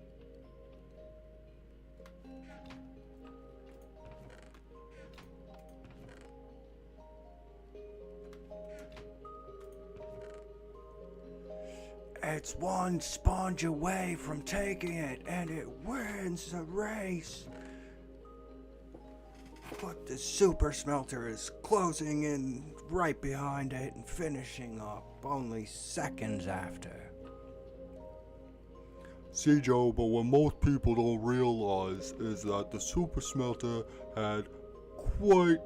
It's one sponge away from taking it, and it wins the race. But the super smelter is closing in right behind it and finishing up only seconds after. See, Joe, but what most people don't realize is that the super smelter had quite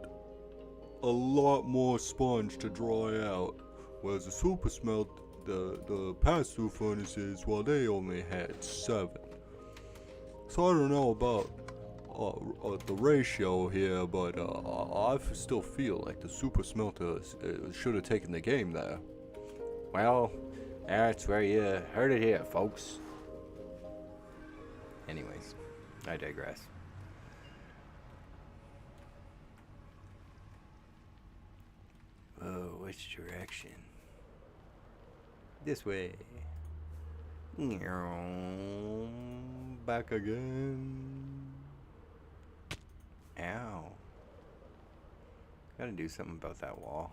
a lot more sponge to dry out, whereas the super smelt, the past two furnaces, well, they only had 7. So I don't know about the ratio here, but I still feel like the super smelter should have taken the game there. Well, that's where you heard it here, folks. Anyways, I digress. Oh, which direction? This way. Back again. Ow. Gotta do something about that wall.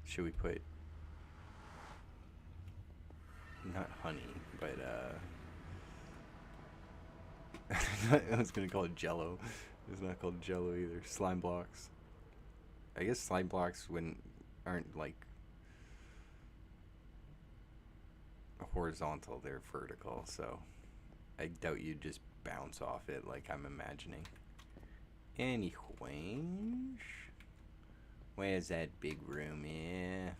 Should we put... not honey, but I was gonna call it Jello. It's not called Jello either. Slime blocks. I guess slime blocks aren't like horizontal, they're vertical, so I doubt you'd just bounce off it like I'm imagining. Anyway, where's that big room here?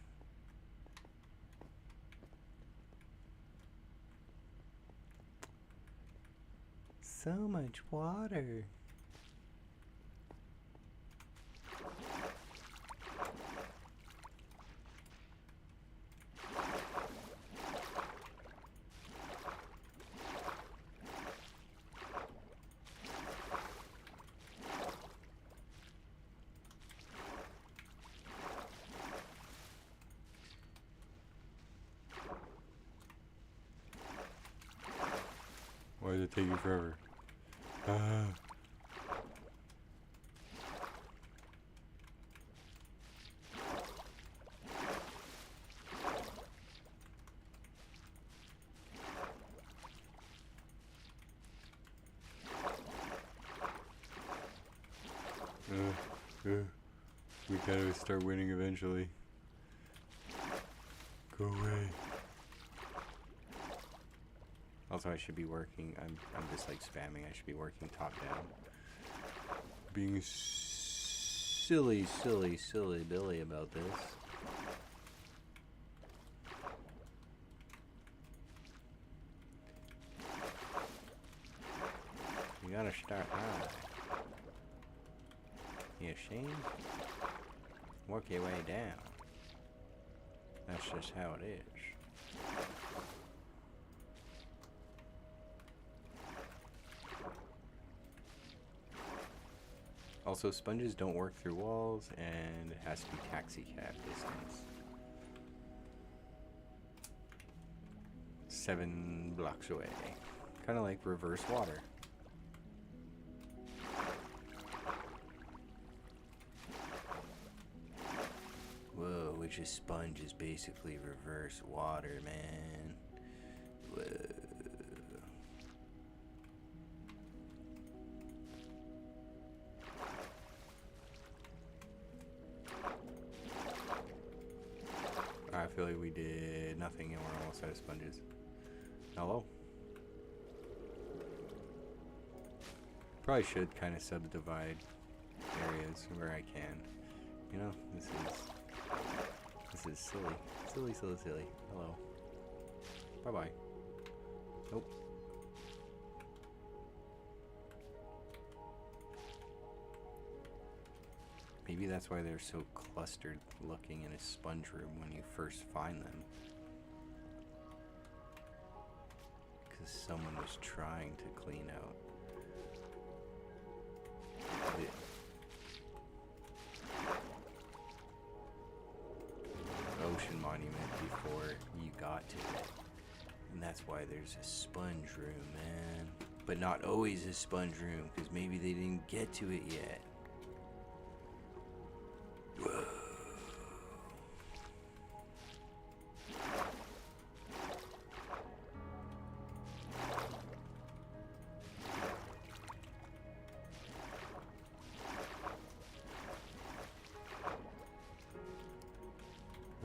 So much water. Why is it taking forever? We gotta start winning eventually. Go away. Also, I should be working. I'm just like spamming. I should be working top down. Being Silly Billy about this. You gotta start high. You ashamed? Work your way down. That's just how it is. Also, sponges don't work through walls, and it has to be taxi cab distance. 7 blocks away. Kind of like reverse water. Whoa, which is sponge is basically reverse water, man. Whoa. I feel like we did nothing and we're almost out of sponges. Hello? Probably should kind of subdivide areas where I can. You know, this is silly. Silly. Hello. Bye-bye. Nope. Maybe that's why they're so clustered looking in a sponge room when you first find them. Because someone was trying to clean out the ocean monument before you got to it. And that's why there's a sponge room, man. But not always a sponge room, because maybe they didn't get to it yet. Whoa.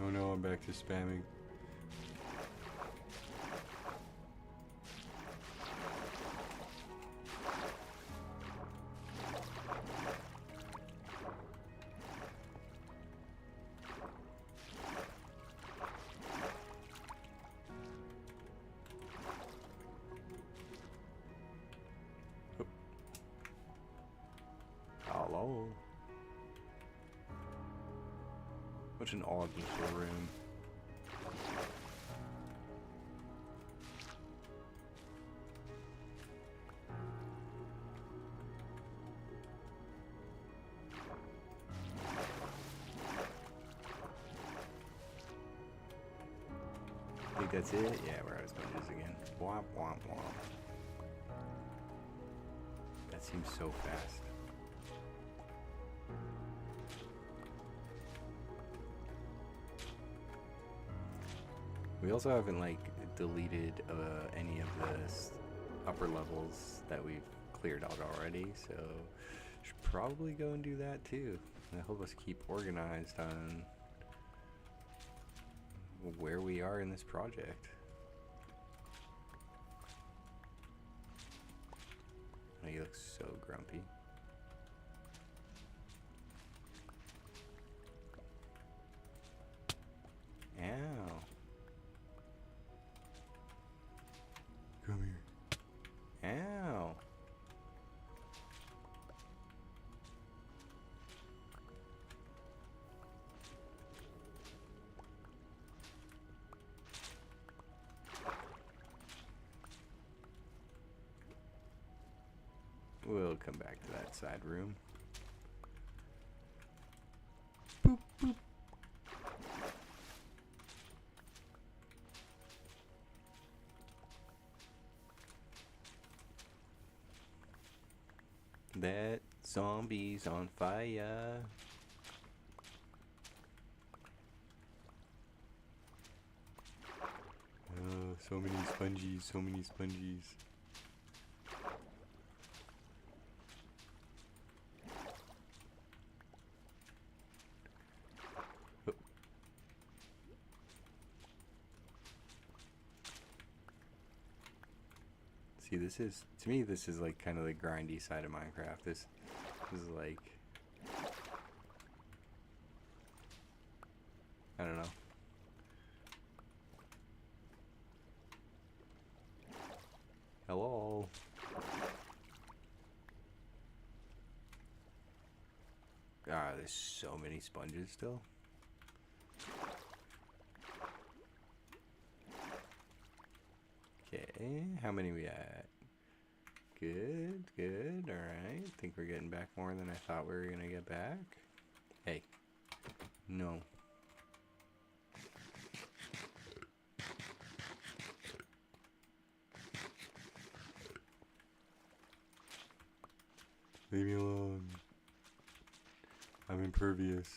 Oh no, I'm back to spamming. Hello. Such an odd little room. I think that's it. Yeah, we're out of sponges again. Womp womp womp. That seems so fast. We also haven't like deleted any of the upper levels that we've cleared out already, so should probably go and do that too. And help us keep organized on where we are in this project. Oh, you look so grumpy. Ow. Come here. Ow. We'll come back to that side room. Boop, boop. That zombie's on fire. Oh, so many sponges, so many sponges. Oh. See, this is, to me, this is like kind of the grindy side of Minecraft. This is like, I don't know. Hello. Ah, there's so many sponges still. Okay, how many we at? Good, good, alright. Think we're getting back more than I thought we were gonna get back. Hey. No. Leave me alone. I'm impervious.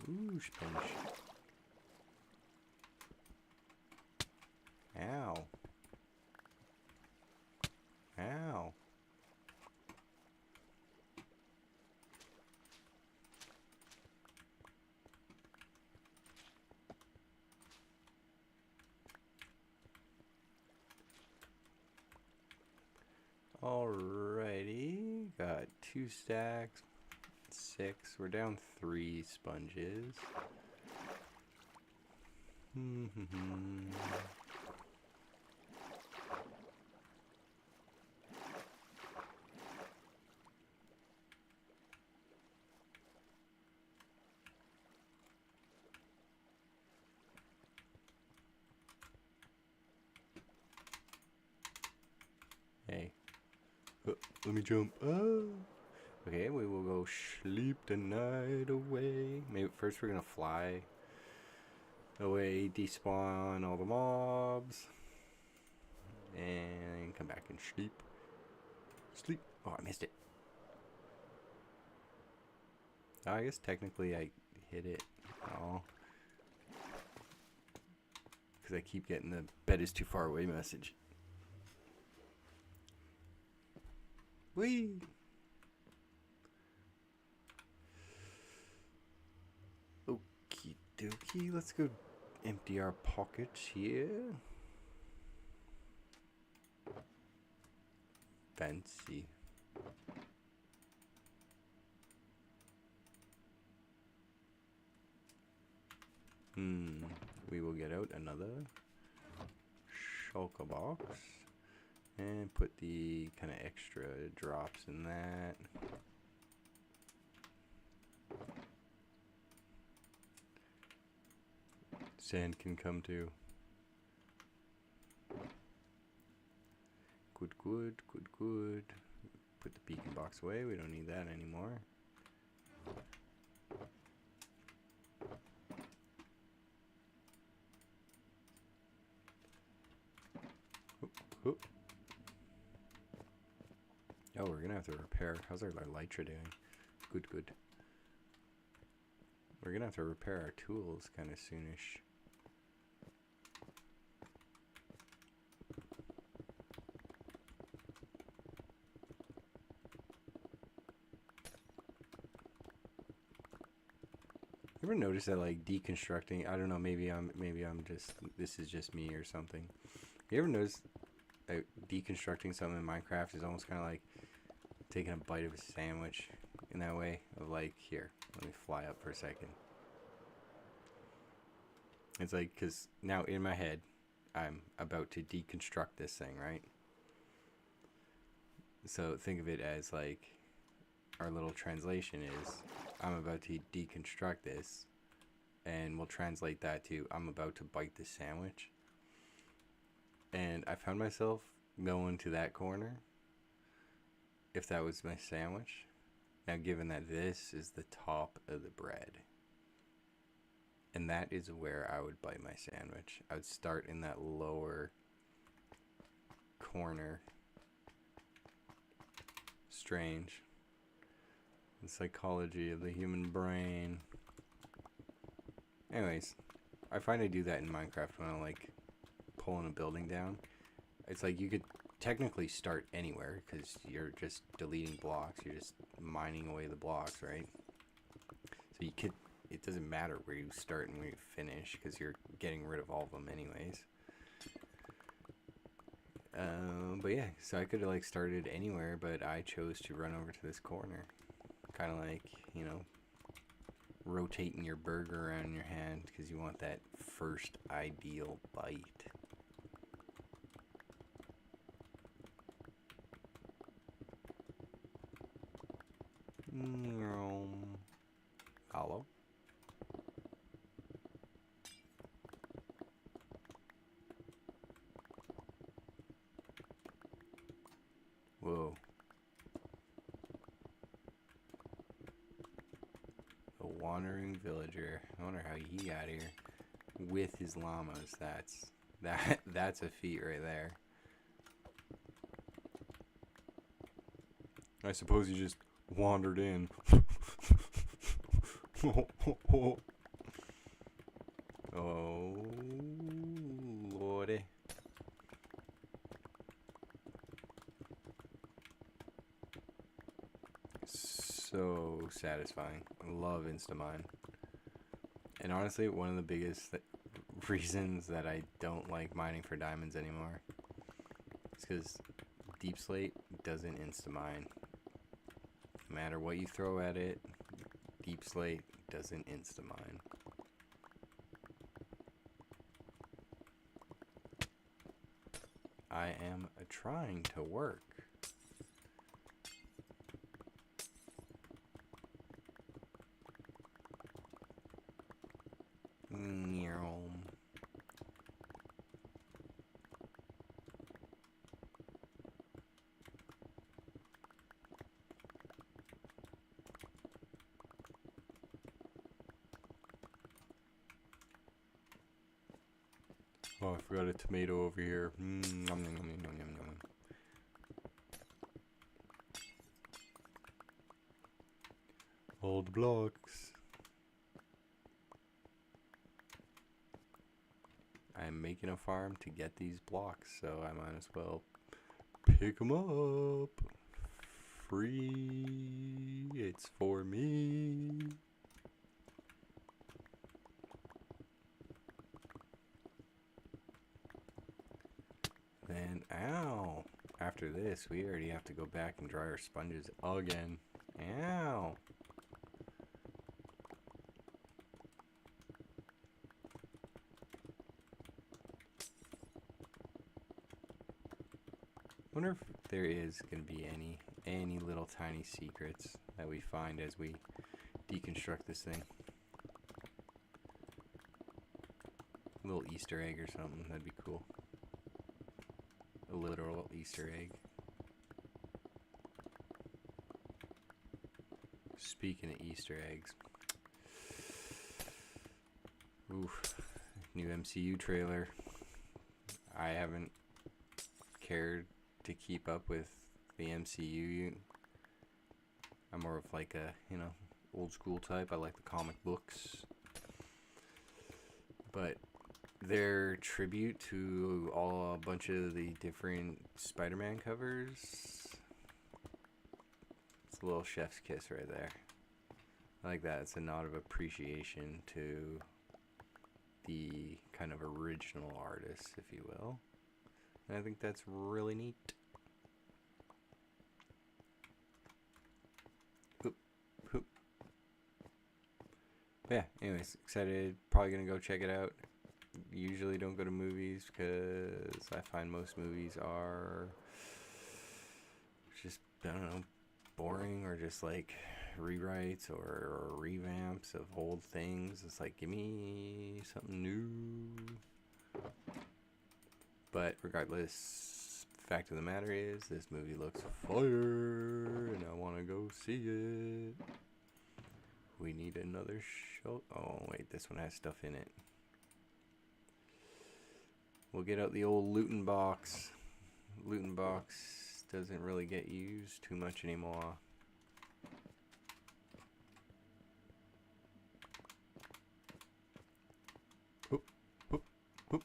Ooh, sponge. Ow. Ow. Alrighty, got 2 stacks, 6. We're down 3 sponges. Hey. Let me jump. Oh. Okay, we will go sleep the night away. Maybe first we're gonna fly away, despawn all the mobs, and come back and sleep. Sleep. Oh, I missed it. Oh, I guess technically I hit it. Oh. Because I keep getting the bed is too far away message. Whee! Okie dokie, let's go empty our pockets here. Fancy. We will get out another shulker box and put the kind of extra drops in that. Sand can come too. Good, good, good, good. Put the beacon box away. We don't need that anymore. Oop. Oh, we're gonna have to repair. How's our elytra doing? Good, good. We're gonna have to repair our tools kind of soonish. You ever notice that, like, deconstructing? I don't know. Maybe I'm just. This is just me or something. You ever notice deconstructing something in Minecraft is almost kind of like taking a bite of a sandwich in that way of like, here, let me fly up for a second. It's like, because now in my head, I'm about to deconstruct this thing, right? So think of it as like our little translation is, I'm about to deconstruct this, and we'll translate that to, I'm about to bite this sandwich. And I found myself going to that corner if that was my sandwich. Now, given that this is the top of the bread, and that is where I would bite my sandwich. I would start in that lower corner. Strange. The psychology of the human brain. Anyways, I find I do that in Minecraft when I like pulling a building down. It's like you could technically start anywhere because you're just deleting blocks. You're just mining away the blocks, right? So you could, it doesn't matter where you start and where you finish because you're getting rid of all of them anyways. But yeah, so I could have like started anywhere, but I chose to run over to this corner. Kind of like, you know, rotating your burger around in your hand because you want that first ideal bite. Hollow. Whoa. A wandering villager. I wonder how he got here with his llamas. That's a feat right there. I suppose he just wandered in. Oh, lordy. So satisfying. I love Instamine. And honestly, one of the biggest reasons that I don't like mining for diamonds anymore is because Deep Slate doesn't Instamine. No matter what you throw at it, Deep Slate doesn't Instamine. I am trying to work. Oh, I forgot a tomato over here. Nom, nom, nom, nom, nom, nom. Old blocks. I'm making a farm to get these blocks, so I might as well pick them up. free. It's for me. Then, ow. After this, we already have to go back and dry our sponges again. Ow. Wonder if there is going to be any little tiny secrets that we find as we deconstruct this thing. A little Easter egg or something, that'd be cool. A literal Easter egg. Speaking of Easter eggs. Oof. New MCU trailer. I haven't cared to keep up with the MCU. I'm more of like a, old school type. I like the comic books. But their tribute to a bunch of the different Spider-Man covers, it's a little chef's kiss right there. I like that. It's a nod of appreciation to the kind of original artist, if you will. And I think that's really neat. Hoop, hoop. Yeah, anyways, excited. Probably gonna go check it out. Usually don't go to movies because I find most movies are just, I don't know, boring or just like rewrites or revamps of old things. It's like, give me something new. But regardless, fact of the matter is, this movie looks fire, and I want to go see it. We need another show. Oh, wait, this one has stuff in it. We'll get out the old looting box. Looting box doesn't really get used too much anymore. Whoop, whoop, whoop.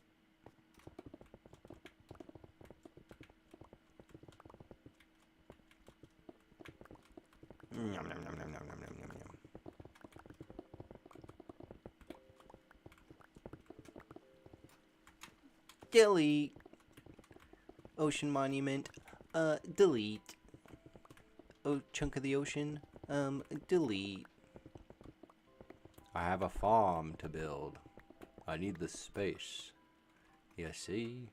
Yum, yum, yum, yum, yum, yum, yum, yum, yum. Delete. Ocean monument. Delete. Oh, chunk of the ocean. Delete. I have a farm to build. I need the space. You see?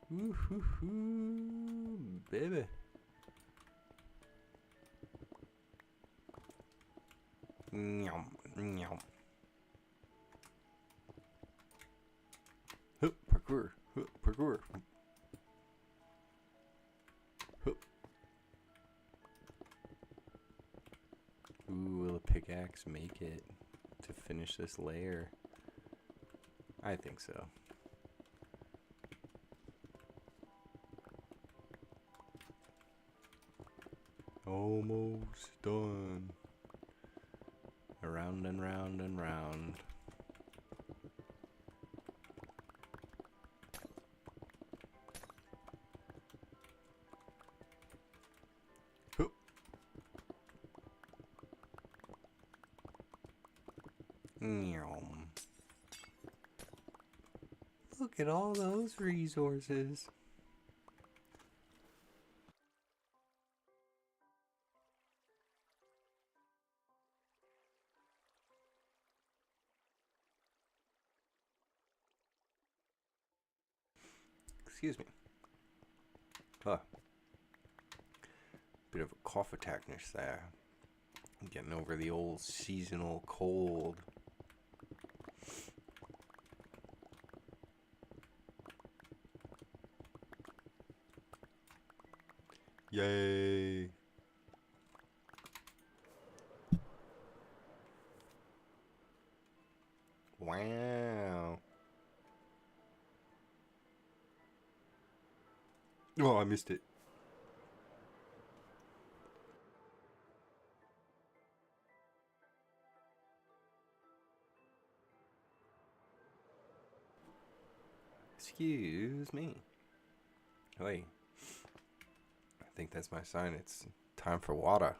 Woo-hoo-hoo, baby. Nyam, nyam. Hup, parkour, hup, parkour. Hup. Ooh, will a pickaxe make it to finish this layer? I think so. Almost done. Around and round and round. Hoop. Look at all those resources. Excuse me. Huh. Bit of a cough attackness there. Getting over the old seasonal cold. Yay. Wow. Oh, I missed it. Excuse me. Wait. I think that's my sign. It's time for water.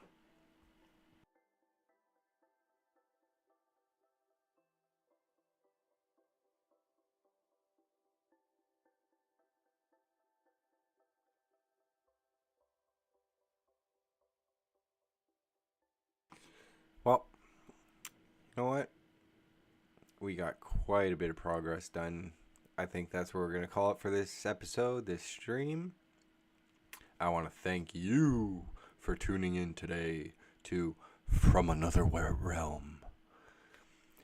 Well, you know what? We got quite a bit of progress done. I think that's what we're going to call it for this episode, this stream. I want to thank you for tuning in today to From Another Realm.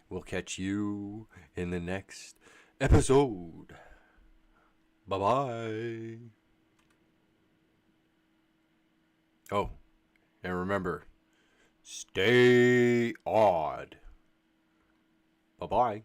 We'll catch you in the next episode. Bye-bye. Oh, and remember, stay odd. Bye-bye.